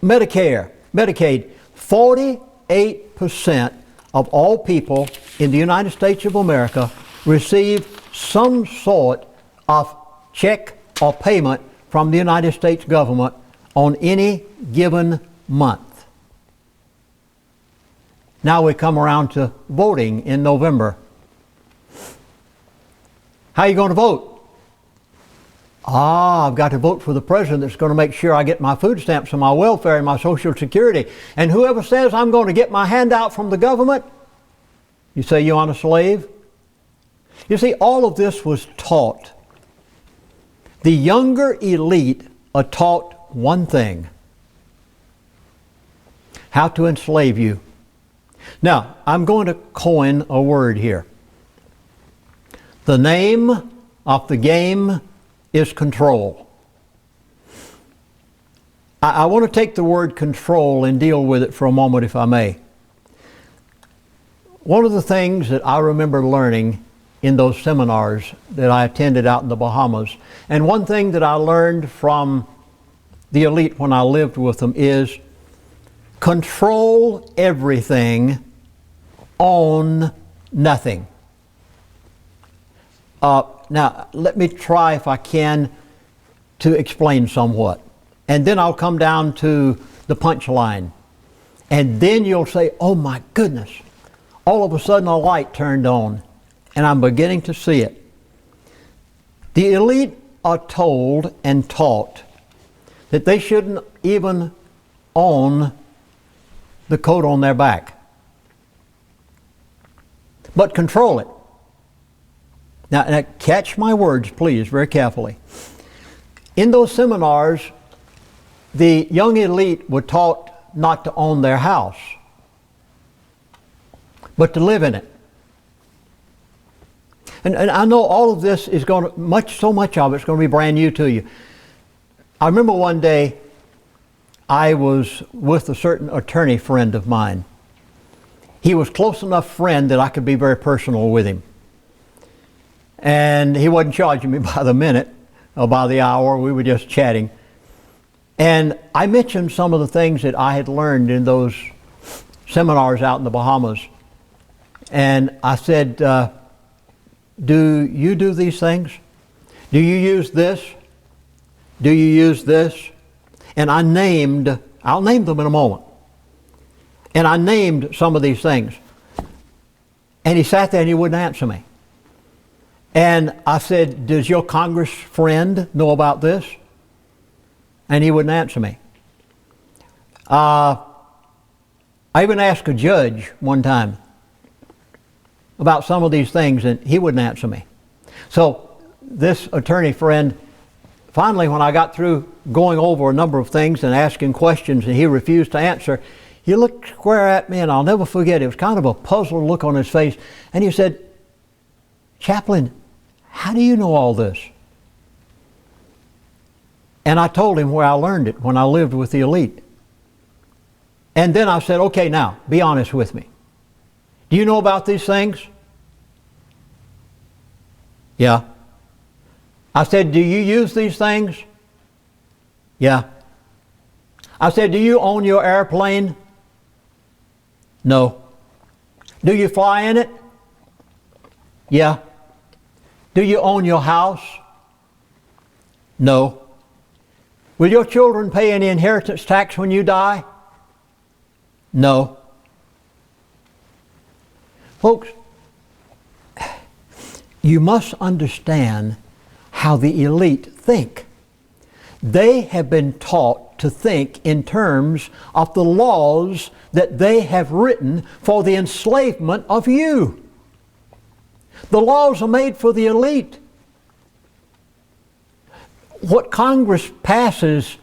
Speaker 6: Medicare, Medicaid, 48% of all people in the United States of America receive some sort of check or payment from the United States government on any given month. Now we come around to voting in November. How are you going to vote? I've got to vote for the president that's going to make sure I get my food stamps and my welfare and my Social Security. And whoever says I'm going to get my handout from the government, you say you aren't a slave? You see, all of this was taught. The younger elite are taught one thing: how to enslave you. Now, I'm going to coin a word here. The name of the game is control. I want to take the word control and deal with it for a moment, if I may. One of the things that I remember learning in those seminars that I attended out in the Bahamas, and one thing that I learned from the elite when I lived with them, is control everything, own nothing. Now, let me try, if I can, to explain somewhat. And then I'll come down to the punchline. And then you'll say, oh my goodness, all of a sudden a light turned on, and I'm beginning to see it. The elite are told and taught that they shouldn't even own the coat on their back, but control it. Now, catch my words, please, very carefully. In those seminars, the young elite were taught not to own their house, but to live in it. And I know all of this is going to, so much of it's going to be brand new to you. I remember one day I was with a certain attorney friend of mine. He was close enough friend that I could be very personal with him. And he wasn't charging me by the minute or by the hour. We were just chatting. And I mentioned some of the things that I had learned in those seminars out in the Bahamas. And I said, do you do these things? Do you use this? Do you use this? And I'll name them in a moment. And I named some of these things. And he sat there and he wouldn't answer me. And I said, does your Congress friend know about this? And he wouldn't answer me. I even asked a judge one time about some of these things, and he wouldn't answer me. So this attorney friend, finally, when I got through going over a number of things and asking questions and he refused to answer, he looked square at me, and I'll never forget, it was kind of a puzzled look on his face, and he said, Chaplain, how do you know all this? And I told him where I learned it when I lived with the elite. And then I said, okay, now, be honest with me. Do you know about these things? Yeah. I said, do you use these things? Yeah. I said, do you own your airplane? No. Do you fly in it? Yeah. Do you own your house? No. Will your children pay any inheritance tax when you die? No. Folks, you must understand how the elite think. They have been taught to think in terms of the laws that they have written for the enslavement of you. The laws are made for the elite. What Congress passes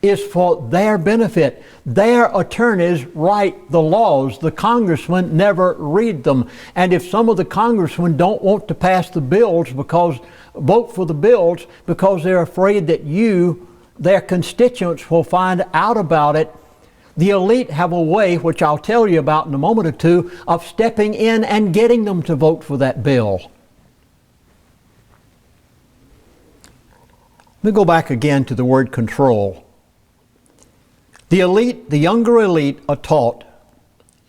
Speaker 6: is for their benefit. Their attorneys write the laws. The congressmen never read them. And if some of the congressmen don't want to pass the bills vote for the bills because they're afraid that their constituents, will find out about it, the elite have a way, which I'll tell you about in a moment or two, of stepping in and getting them to vote for that bill. Let me go back again to the word control. The elite, the younger elite, are taught,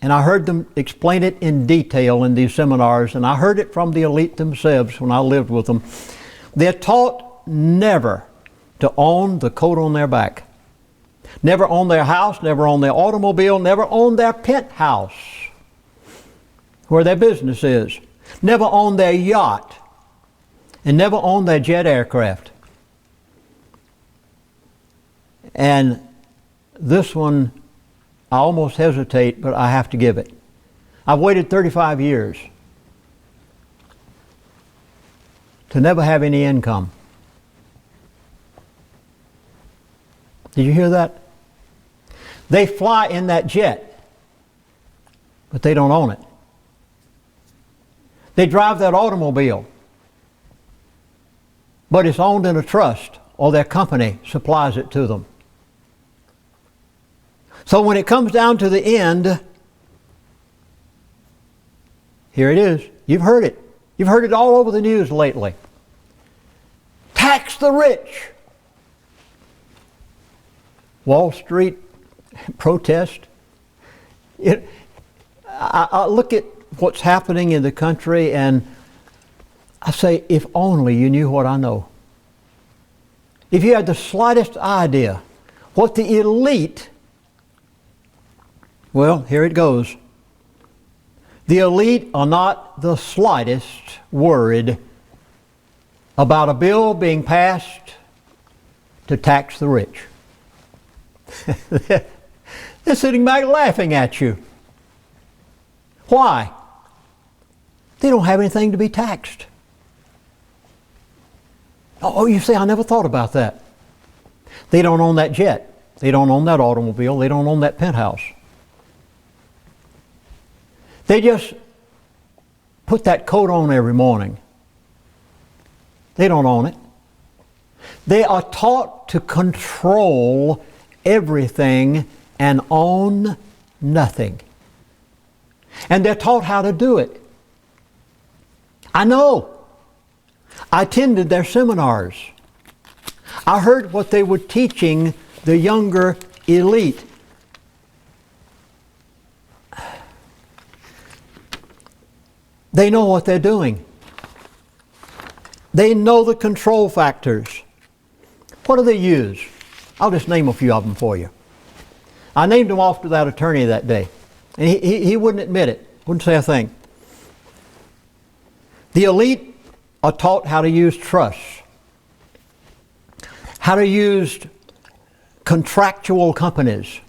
Speaker 6: and I heard them explain it in detail in these seminars, and I heard it from the elite themselves when I lived with them. They're taught never to own the coat on their back. Never own their house, never own their automobile, never own their penthouse where their business is. Never own their yacht, and never own their jet aircraft. And this one, I almost hesitate, but I have to give it. I've waited 35 years to never have any income. Did you hear that? They fly in that jet, but they don't own it. They drive that automobile, but it's owned in a trust, or their company supplies it to them. So when it comes down to the end, here it is. You've heard it. You've heard it all over the news lately. Tax the rich. Wall Street protest. I look at what's happening in the country and I say, if only you knew what I know. If you had the slightest idea what the elite, well, here it goes. The elite are not the slightest worried about a bill being passed to tax the rich. They're sitting back laughing at you. Why? They don't have anything to be taxed. Oh, you say, I never thought about that. They don't own that jet. They don't own that automobile. They don't own that penthouse. They just put that coat on every morning. They don't own it. They are taught to control everything and own nothing. And they're taught how to do it. I know. I attended their seminars. I heard what they were teaching the younger elite. They know what they're doing. They know the control factors. What do they use? I'll just name a few of them for you. I named them off to that attorney that day. And he wouldn't admit it. Wouldn't say a thing. The elite are taught how to use trust. How to use contractual companies.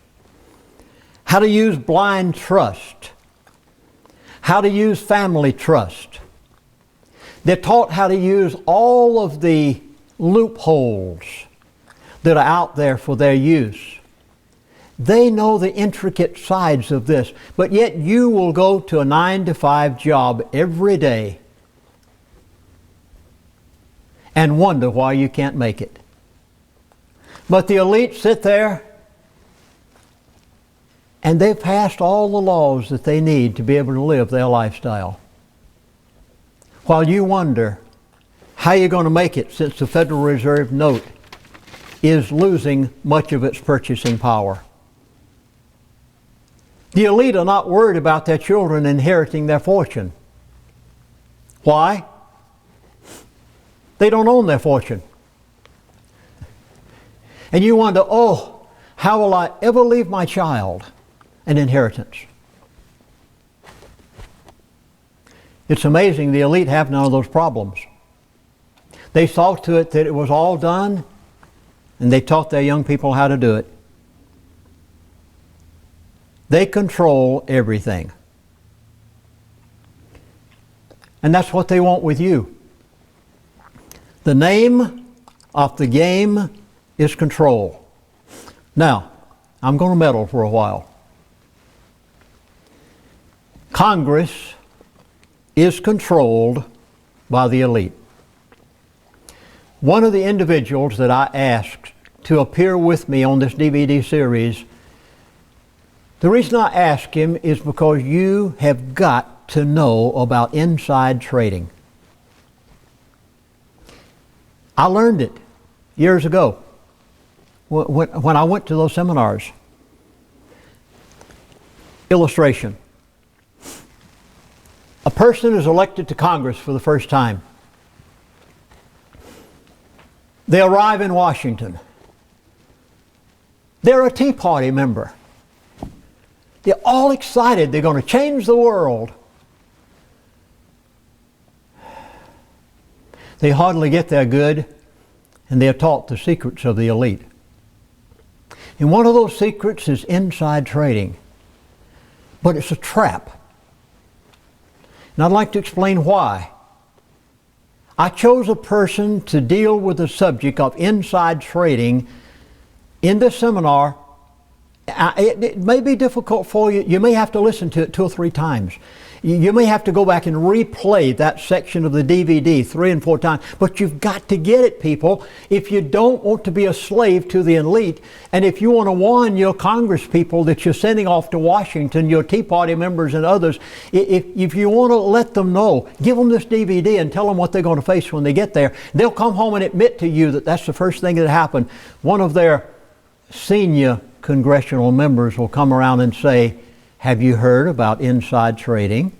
Speaker 6: How to use blind trust. How to use family trust. They're taught how to use all of the loopholes that are out there for their use. They know the intricate sides of this, but yet you will go to a 9-to-5 job every day and wonder why you can't make it. But the elite sit there and they've passed all the laws that they need to be able to live their lifestyle. While you wonder how you're going to make it, since the Federal Reserve note is losing much of its purchasing power. The elite are not worried about their children inheriting their fortune. Why? They don't own their fortune. And you wonder, oh, how will I ever leave my child an inheritance? It's amazing the elite have none of those problems. They saw to it that it was all done, and they taught their young people how to do it. They control everything. And that's what they want with you. The name of the game is control. Now, I'm going to meddle for a while. Congress is controlled by the elite. One of the individuals that I asked to appear with me on this DVD series, the reason I asked him is because you have got to know about inside trading. I learned it years ago when I went to those seminars. Illustration. A person is elected to Congress for the first time. They arrive in Washington. They're a Tea Party member. They're all excited. They're going to change the world. They hardly get there good, and they are taught the secrets of the elite. And one of those secrets is inside trading. But it's a trap. And I'd like to explain why. I chose a person to deal with the subject of inside trading in this seminar. It may be difficult for you. You may have to listen to it 2 or 3 times. You may have to go back and replay that section of the DVD 3 and 4 times. But you've got to get it, people, if you don't want to be a slave to the elite. And if you want to warn your Congress people that you're sending off to Washington, your Tea Party members and others, if you want to let them know, give them this DVD and tell them what they're going to face when they get there. They'll come home and admit to you that that's the first thing that happened. One of their senior congressional members will come around and say, have you heard about inside trading?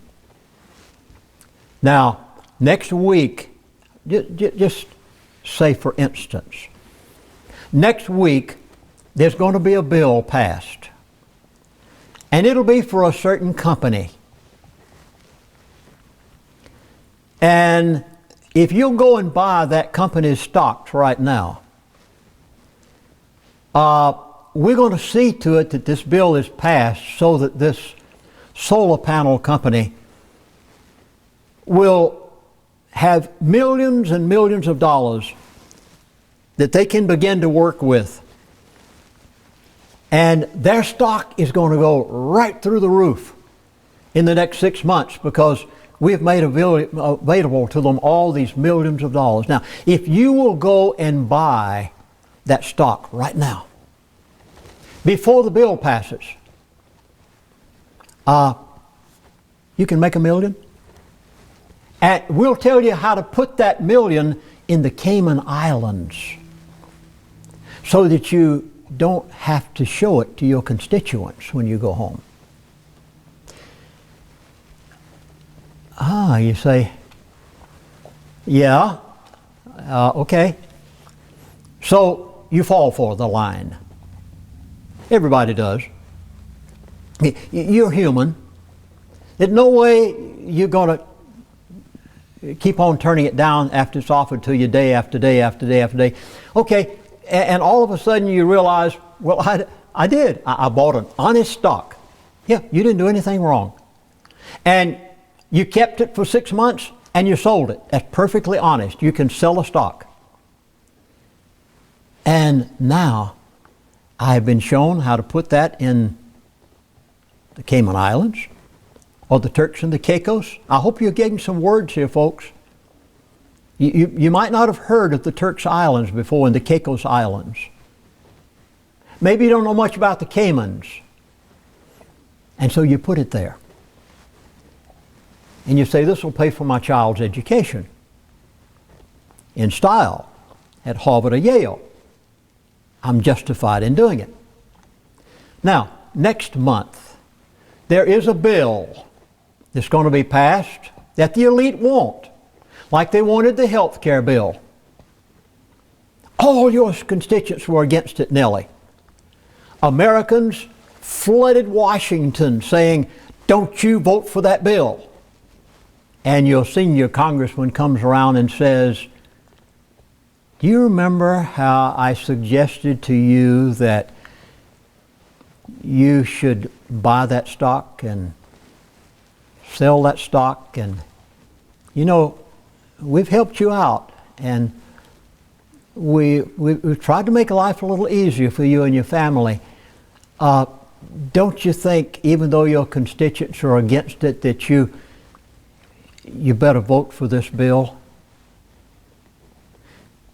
Speaker 6: Now, next week, just say for instance, next week there's going to be a bill passed. And it'll be for a certain company. And if you'll go and buy that company's stocks right now, we're going to see to it that this bill is passed so that this solar panel company will have millions and millions of dollars that they can begin to work with. And their stock is going to go right through the roof in the next 6 months because we have made available to them all these millions of dollars. Now, if you will go and buy that stock right now, before the bill passes, you can make $1 million. And we'll tell you how to put that $1 million in the Cayman Islands so that you don't have to show it to your constituents when you go home. You say, yeah, okay. So you fall for the line. Everybody does. You're human. There's no way you're going to keep on turning it down after it's offered to you day after day after day after day. Okay, and all of a sudden you realize, well, I did. I bought an honest stock. Yeah, you didn't do anything wrong. And you kept it for 6 months and you sold it. That's perfectly honest. You can sell a stock. And now I have been shown how to put that in the Cayman Islands or the Turks and the Caicos. I hope you're getting some words here, folks. You might not have heard of the Turks Islands before and the Caicos Islands. Maybe you don't know much about the Caymans. And so you put it there. And you say, this will pay for my child's education in style at Harvard or Yale. I'm justified in doing it. Now, next month, there is a bill that's going to be passed that the elite want, like they wanted the health care bill. All your constituents were against it, Nellie. Americans flooded Washington saying, don't you vote for that bill. And your senior congressman comes around and says, do you remember how I suggested to you that you should buy that stock and sell that stock? And, you know, we've helped you out, and we've tried to make life a little easier for you and your family. Don't you think, even though your constituents are against it, that you better vote for this bill?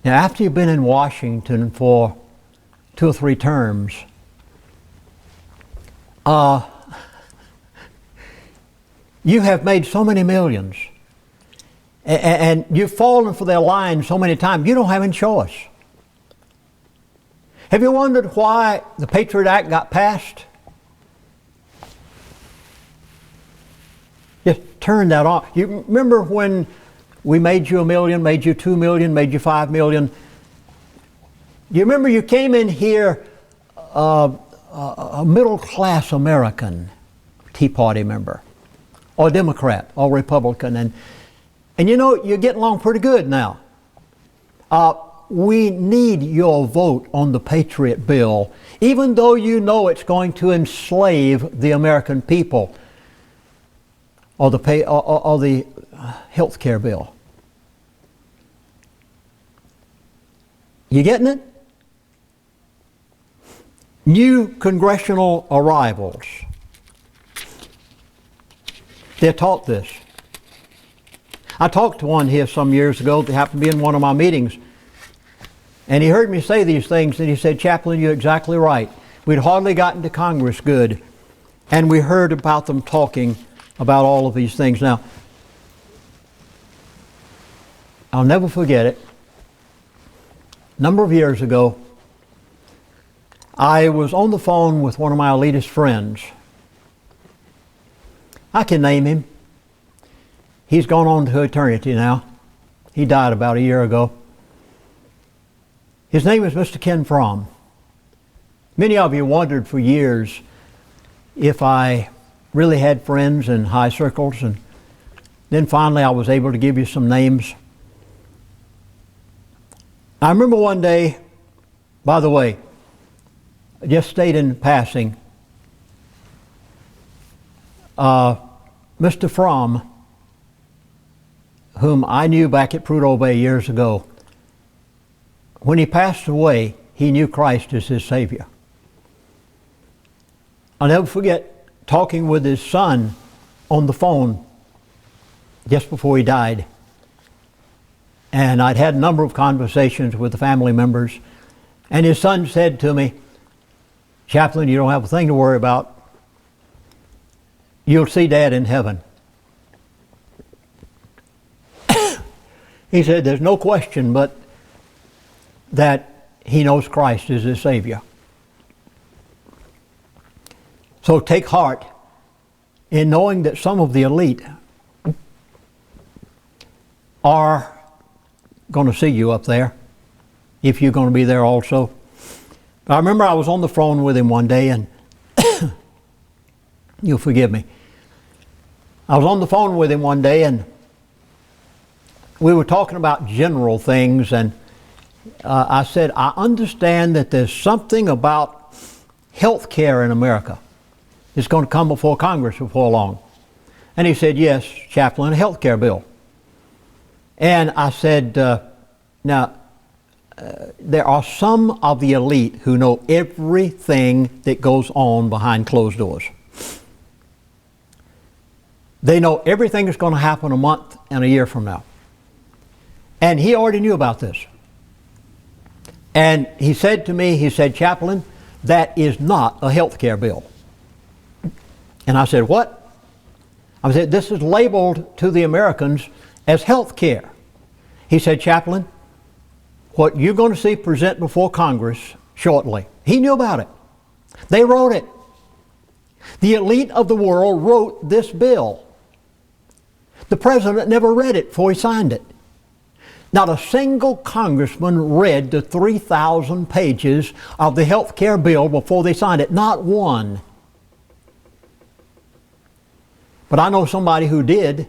Speaker 6: Now, after you've been in Washington for 2 or 3 terms, you have made so many millions, and you've fallen for their line so many times, you don't have any choice. Have you wondered why the Patriot Act got passed? Just turn that on. You remember when we made you $1 million, made you $2 million, made you $5 million? You remember you came in here a middle-class American, Tea Party member, or Democrat, or Republican, and you know, you're getting along pretty good now. We need your vote on the Patriot Bill, even though you know it's going to enslave the American people, or the health care bill. You getting it? New congressional arrivals. They're taught this. I talked to one here some years ago that happened to be in one of my meetings. And he heard me say these things, and he said, Chaplain, you're exactly right. We'd hardly gotten to Congress good, and we heard about them talking about all of these things. Now, I'll never forget it. A number of years ago, I was on the phone with one of my elitist friends. I can name him. He's gone on to eternity now. He died about a year ago. His name is Mr. Ken Fromm. Many of you wondered for years if I really had friends in high circles, and then finally I was able to give you some names. I remember one day, by the way, I just stayed in passing, Mr. Fromm, whom I knew back at Prudhoe Bay years ago, when he passed away, he knew Christ as his Savior. I'll never forget talking with his son on the phone just before he died. And I'd had a number of conversations with the family members, and his son said to me, Chaplain, you don't have a thing to worry about. You'll see Dad in heaven. He said there's no question but that he knows Christ is his Savior. So take heart in knowing that some of the elite are going to see you up there, if you're going to be there also. I remember I was on the phone with him one day, and you'll forgive me. I was on the phone with him one day, and we were talking about general things, and I said, I understand that there's something about health care in America. It's going to come before Congress before long. And he said, yes, Chaplain, a health care bill. And I said, now, there are some of the elite who know everything that goes on behind closed doors. They know everything that's going to happen a month and a year from now. And he already knew about this. And he said to me, he said, Chaplain, that is not a health care bill. And I said, what? I said, this is labeled to the Americans as health care. He said, Chaplain, what you're going to see present before Congress shortly. He knew about it. They wrote it. The elite of the world wrote this bill. The president never read it before he signed it. Not a single congressman read the 3,000 pages of the health care bill before they signed it. Not one. But I know somebody who did.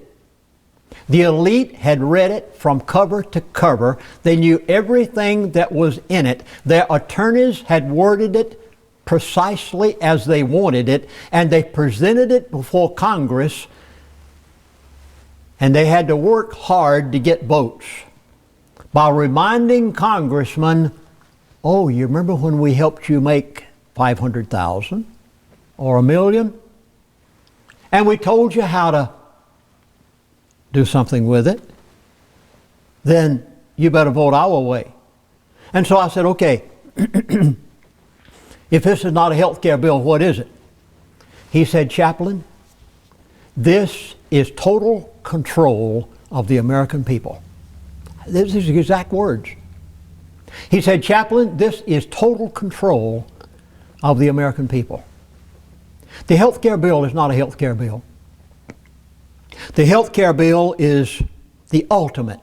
Speaker 6: The elite had read it from cover to cover. They knew everything that was in it. Their attorneys had worded it precisely as they wanted it, and they presented it before Congress, and they had to work hard to get votes by reminding congressmen, oh, you remember when we helped you make 500,000 or $1 million? And we told you how to do something with it. Then you better vote our way. And so I said, okay, if this is not a health care bill, what is it? He said, Chaplain, this is total control of the American people. This is the exact words. He said, Chaplain, this is total control of the American people. The health care bill is not a health care bill. The health care bill is the ultimate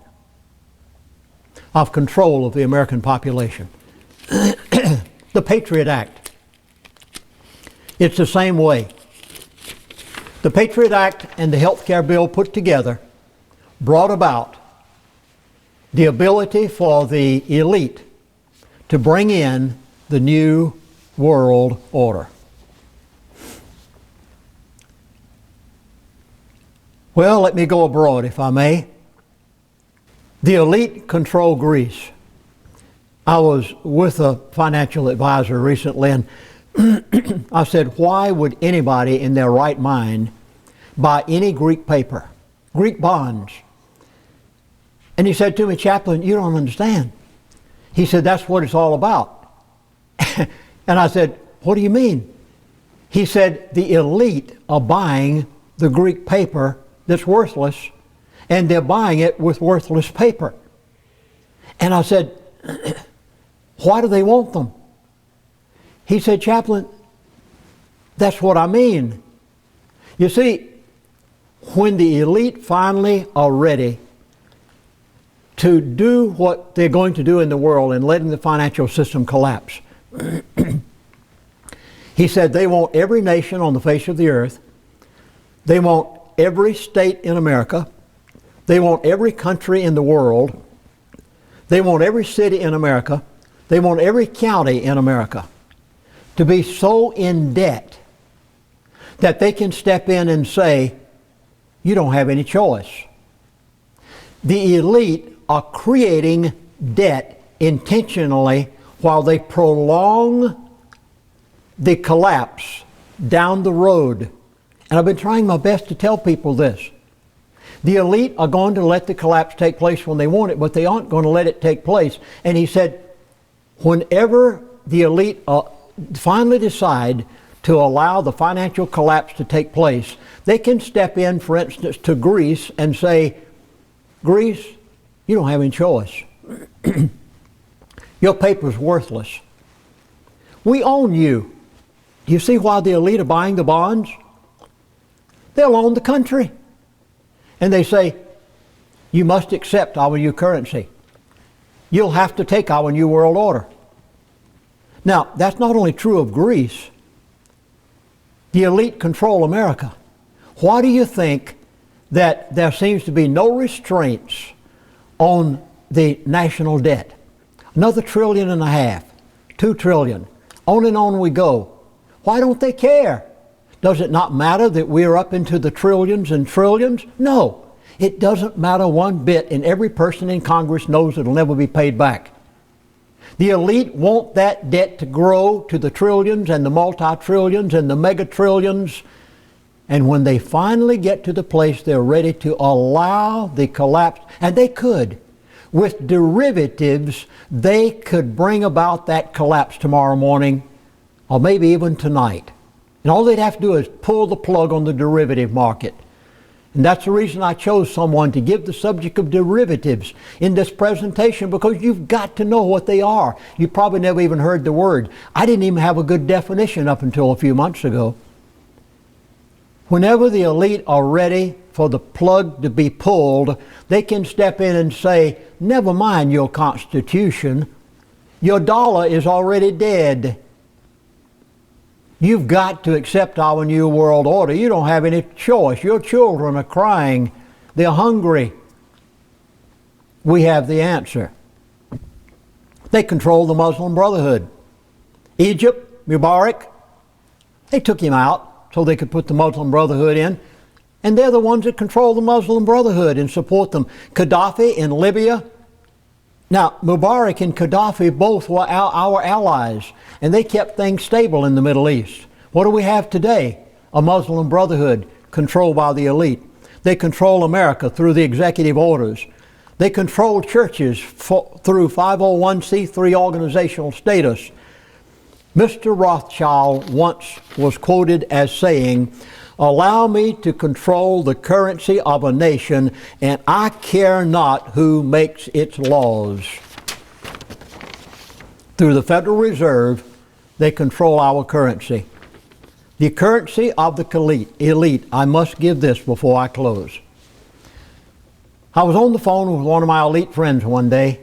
Speaker 6: of control of the American population. The Patriot Act. It's the same way. The Patriot Act and the health care bill put together brought about the ability for the elite to bring in the new world order. Well, let me go abroad, if I may. The elite control Greece. I was with a financial advisor recently, and I said, why would anybody in their right mind buy any Greek paper, Greek bonds? And he said to me, Chaplain, you don't understand. He said, that's what it's all about. And I said, what do you mean? He said, the elite are buying the Greek paper that's worthless, and they're buying it with worthless paper. And I said, why do they want them? He said, Chaplain, that's what I mean. You see, when the elite finally are ready to do what they're going to do in the world and letting the financial system collapse, he said they want every nation on the face of the earth. They want every state in America. They want every country in the world. They want every city in America. They want every county in America to be so in debt that they can step in and say, you don't have any choice. The elite are creating debt intentionally while they prolong the collapse down the road. And I've been trying my best to tell people this. The elite are going to let the collapse take place when they want it, but they aren't going to let it take place. And he said, whenever the elite finally decide to allow the financial collapse to take place, they can step in, for instance, to Greece and say, Greece, you don't have any choice. Your paper's worthless. We own you. Do you see why the elite are buying the bonds? They'll own the country. And they say, you must accept our new currency. You'll have to take our new world order. Now, that's not only true of Greece. The elite control America. Why do you think that there seems to be no restraints on the national debt? Another $1.5 trillion, $2 trillion, on and on we go. Why don't they care? Does it not matter that we're up into the trillions and trillions? No, it doesn't matter one bit, and every person in Congress knows it'll never be paid back. The elite want that debt to grow to the trillions and the multi-trillions and the mega-trillions. And when they finally get to the place they're ready to allow the collapse, and they could, with derivatives, they could bring about that collapse tomorrow morning, or maybe even tonight. And all they'd have to do is pull the plug on the derivative market. And that's the reason I chose someone to give the subject of derivatives in this presentation, because you've got to know what they are. You probably never even heard the word. I didn't even have a good definition up until a few months ago. Whenever the elite are ready for the plug to be pulled, they can step in and say, never mind your Constitution. Your dollar is already dead. You've got to accept our new world order. You don't have any choice. Your children are crying. They're hungry. We have the answer. They control the Muslim Brotherhood. Egypt, Mubarak, they took him out so they could put the Muslim Brotherhood in. And they're the ones that control the Muslim Brotherhood and support them. Gaddafi in Libya. Now, Mubarak and Gaddafi both were our allies, and they kept things stable in the Middle East. What do we have today? A Muslim Brotherhood controlled by the elite. They control America through the executive orders. They control churches through 501c3 organizational status. Mr. Rothschild once was quoted as saying, "Allow me to control the currency of a nation, and I care not who makes its laws." Through the Federal Reserve, they control our currency. The currency of the elite. I must give this before I close. I was on the phone with one of my elite friends one day,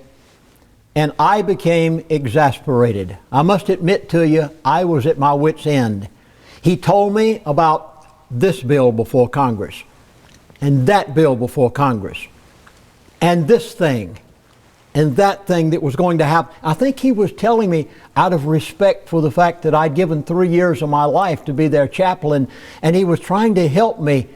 Speaker 6: and I became exasperated. I must admit to you, I was at my wit's end. He told me about this bill before Congress, and that bill before Congress, and this thing, and that thing that was going to happen. I think he was telling me out of respect for the fact that I'd given 3 years of my life to be their chaplain, and he was trying to help me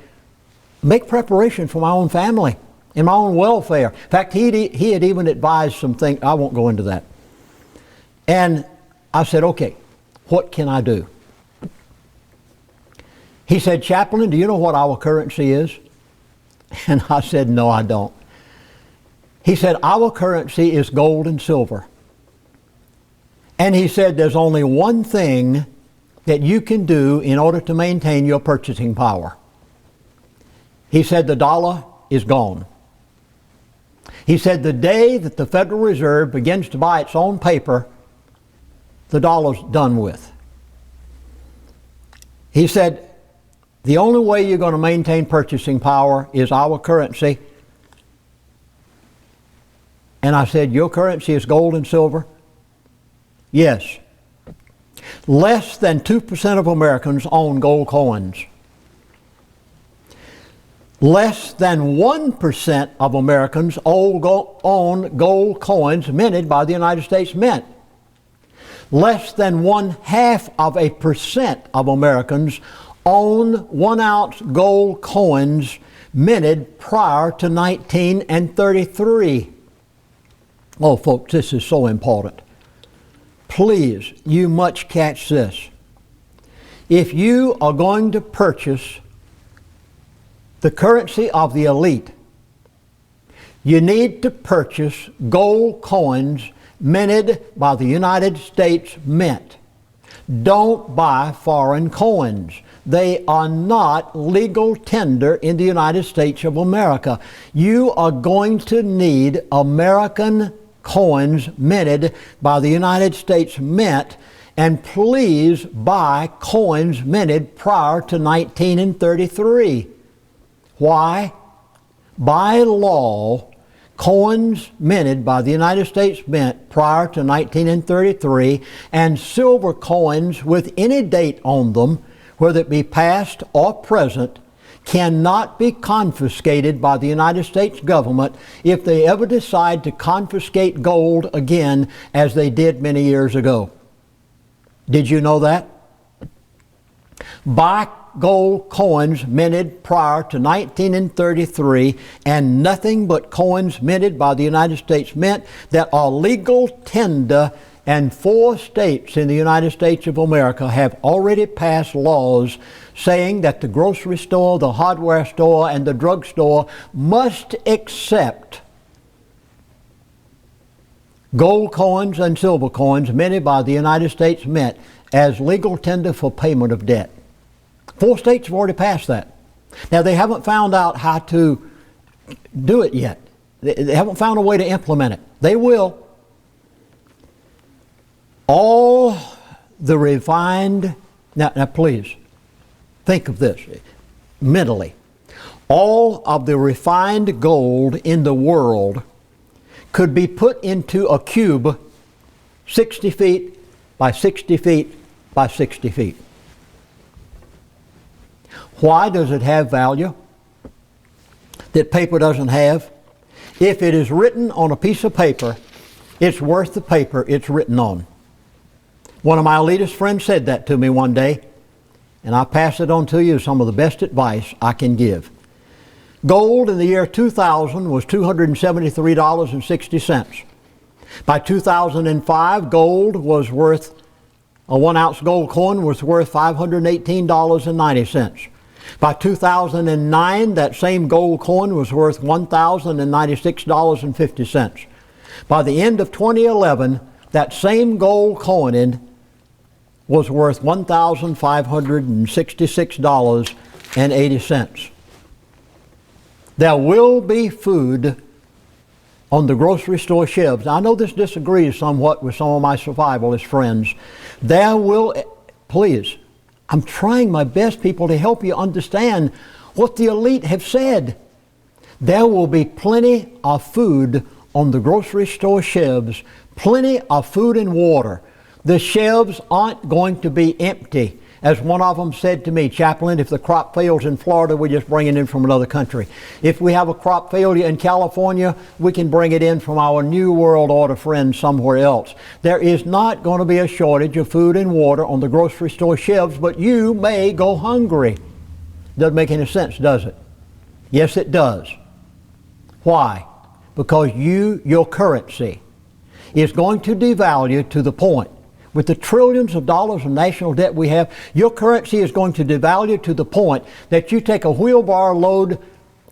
Speaker 6: make preparation for my own family and my own welfare. In fact, he had even advised some things. I won't go into that. And I said, okay, what can I do? He said, "Chaplain, do you know what our currency is?" And I said, "No, I don't." He said, "Our currency is gold and silver." And he said, "There's only one thing that you can do in order to maintain your purchasing power." He said, "The dollar is gone." He said, "The day that the Federal Reserve begins to buy its own paper, the dollar's done with." He said, "The only way you're going to maintain purchasing power is our currency." And I said, "Your currency is gold and silver?" "Yes." Less than 2% of Americans own gold coins. Less than 1% of Americans own gold coins minted by the United States Mint. Less than 0.5% of Americans own 1-ounce gold coins minted prior to 1933. Oh, folks, this is so important. Please, you must catch this. If you are going to purchase the currency of the elite, you need to purchase gold coins minted by the United States Mint. Don't buy foreign coins. They are not legal tender in the United States of America. You are going to need American coins minted by the United States Mint, and please buy coins minted prior to 1933. Why? By law, coins minted by the United States Mint prior to 1933 and silver coins with any date on them, whether it be past or present, cannot be confiscated by the United States government if they ever decide to confiscate gold again, as they did many years ago. Did you know that? Buy gold coins minted prior to 1933 and nothing but coins minted by the United States Mint that are legal tender, and 4 states in the United States of America have already passed laws saying that the grocery store, the hardware store, and the drugstore must accept gold coins and silver coins minted by the United States Mint as legal tender for payment of debt. 4 states have already passed that. Now, they haven't found out how to do it yet. They haven't found a way to implement it. They will. All the refined, now please, think of this mentally. all of the refined gold in the world could be put into a cube 60 feet by 60 feet by 60 feet. Why does it have value that paper doesn't have? If it is written on a piece of paper, it's worth the paper it's written on. One of my elitist friends said that to me one day, and I pass it on to you as some of the best advice I can give. Gold in the year 2000 was $273.60. By 2005, gold was worth, a 1 ounce gold coin was worth $518.90. By 2009, that same gold coin was worth $1,096.50. By the end of 2011, that same gold coin was worth $1,566.80. There will be food on the grocery store shelves. I know this disagrees somewhat with some of my survivalist friends. There will, please, I'm trying my best, people, to help you understand what the elite have said. There will be plenty of food on the grocery store shelves, plenty of food and water. The shelves aren't going to be empty. As one of them said to me, Chaplain, if the crop fails in Florida, we just bring it in from another country. If we have a crop failure in California, we can bring it in from our New World Order friends somewhere else. There is not going to be a shortage of food and water on the grocery store shelves, but you may go hungry. Doesn't make any sense, does it? Yes, it does. Why? Because your currency is going to devalue to the point, with the trillions of dollars of national debt we have, your currency is going to devalue to the point that you take a wheelbarrow load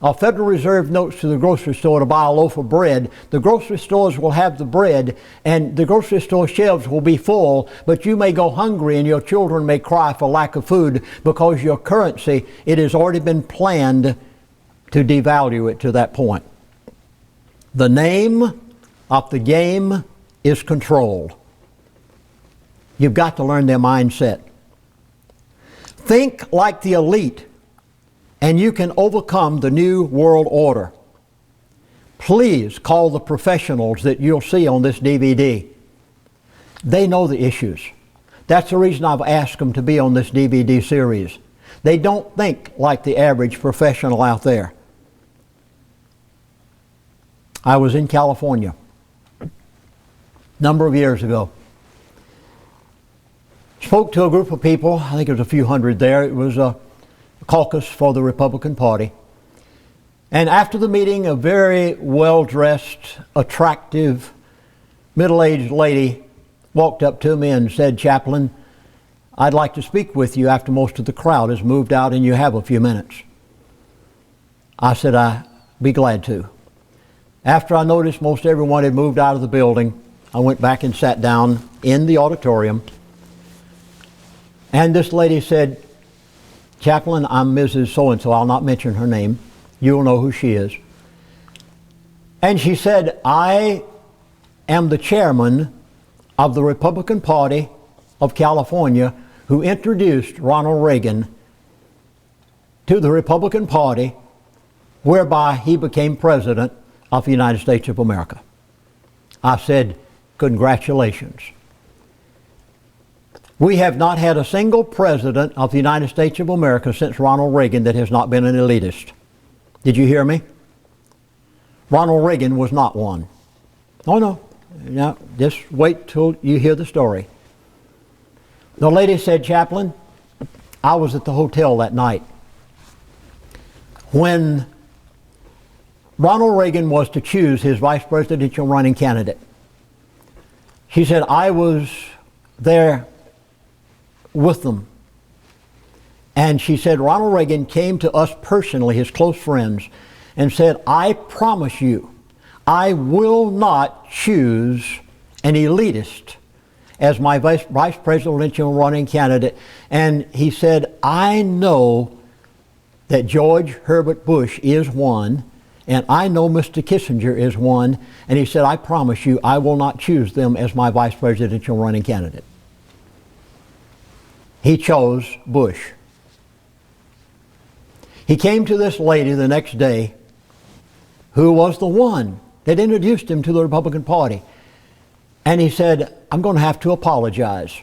Speaker 6: of Federal Reserve notes to the grocery store to buy a loaf of bread. The grocery stores will have the bread and the grocery store shelves will be full, but you may go hungry and your children may cry for lack of food because your currency, it has already been planned to devalue it to that point. The name of the game is controlled. You've got to learn their mindset. Think like the elite, and you can overcome the New World Order. Please call the professionals that you'll see on this DVD. They know the issues. That's the reason I've asked them to be on this DVD series. They don't think like the average professional out there. I was in California a number of years ago. Spoke to a group of people, I think it was a few hundred there. It was a caucus for the Republican Party. And after the meeting, a very well-dressed, attractive, middle-aged lady walked up to me and said, Chaplain, I'd like to speak with you after most of the crowd has moved out and you have a few minutes. I said, I'd be glad to. After I noticed most everyone had moved out of the building, I went back and sat down in the auditorium. And this lady said, Chaplain, I'm Mrs. So-and-so. I'll not mention her name. You'll know who she is. And she said, I am the chairman of the Republican Party of California who introduced Ronald Reagan to the Republican Party, whereby he became president of the United States of America. I said, congratulations. We have not had a single president of the United States of America since Ronald Reagan that has not been an elitist. Did you hear me? Ronald Reagan was not one. Oh no. Now, just wait till you hear the story. The lady said, Chaplain, I was at the hotel that night when Ronald Reagan was to choose his vice presidential running candidate. She said, I was there with them. And she said, Ronald Reagan came to us personally, his close friends, and said, I promise you, I will not choose an elitist as my vice presidential running candidate. And he said, I know that George Herbert Bush is one, and I know Mr. Kissinger is one, and he said, I promise you, I will not choose them as my vice presidential running candidate. He chose Bush. He came to this lady the next day who was the one that introduced him to the Republican Party. And he said, I'm going to have to apologize.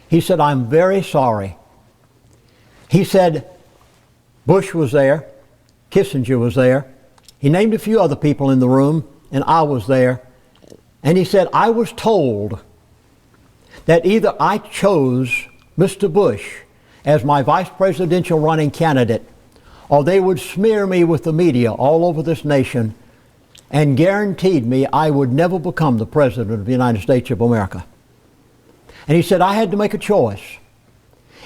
Speaker 6: He said, I'm very sorry. He said, Bush was there, Kissinger was there. He named a few other people in the room, and I was there. And he said, I was told that either I chose Mr. Bush as my vice presidential running candidate, or they would smear me with the media all over this nation and guaranteed me I would never become the President of the United States of America. And he said, I had to make a choice,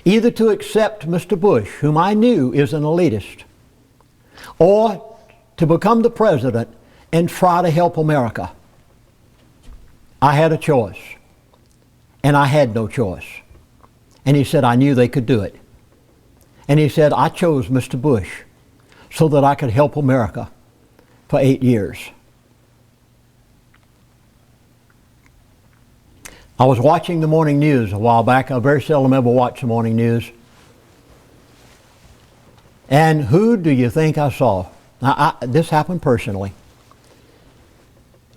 Speaker 6: either to accept Mr. Bush, whom I knew is an elitist, or to become the President and try to help America. I had a choice, and I had no choice. And he said, I knew they could do it. And he said, I chose Mr. Bush so that I could help America for 8 years. I was watching the morning news a while back. I very seldom ever watch the morning news. And who do you think I saw? This happened personally.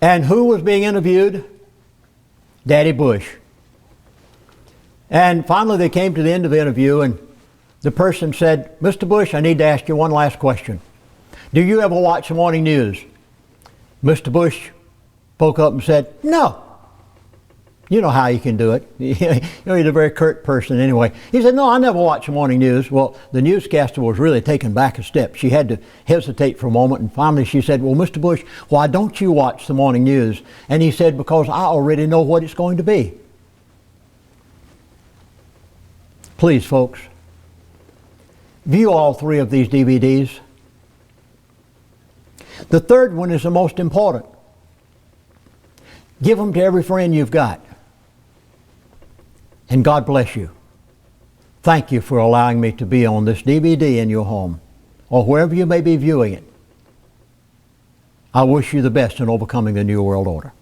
Speaker 6: And who was being interviewed? Daddy Bush. And finally they came to the end of the interview, and the person said, Mr. Bush, I need to ask you one last question. Do you ever watch the morning news? Mr. Bush spoke up and said, no. You know how you can do it. He's a very curt person anyway. He said, no, I never watch the morning news. Well, the newscaster was really taken back a step. She had to hesitate for a moment, and finally she said, well, Mr. Bush, why don't you watch the morning news? And he said, because I already know what it's going to be. Please, folks, view all 3 of these DVDs. The third one is the most important. Give them to every friend you've got. And God bless you. Thank you for allowing me to be on this DVD in your home, or wherever you may be viewing it. I wish you the best in overcoming the New World Order.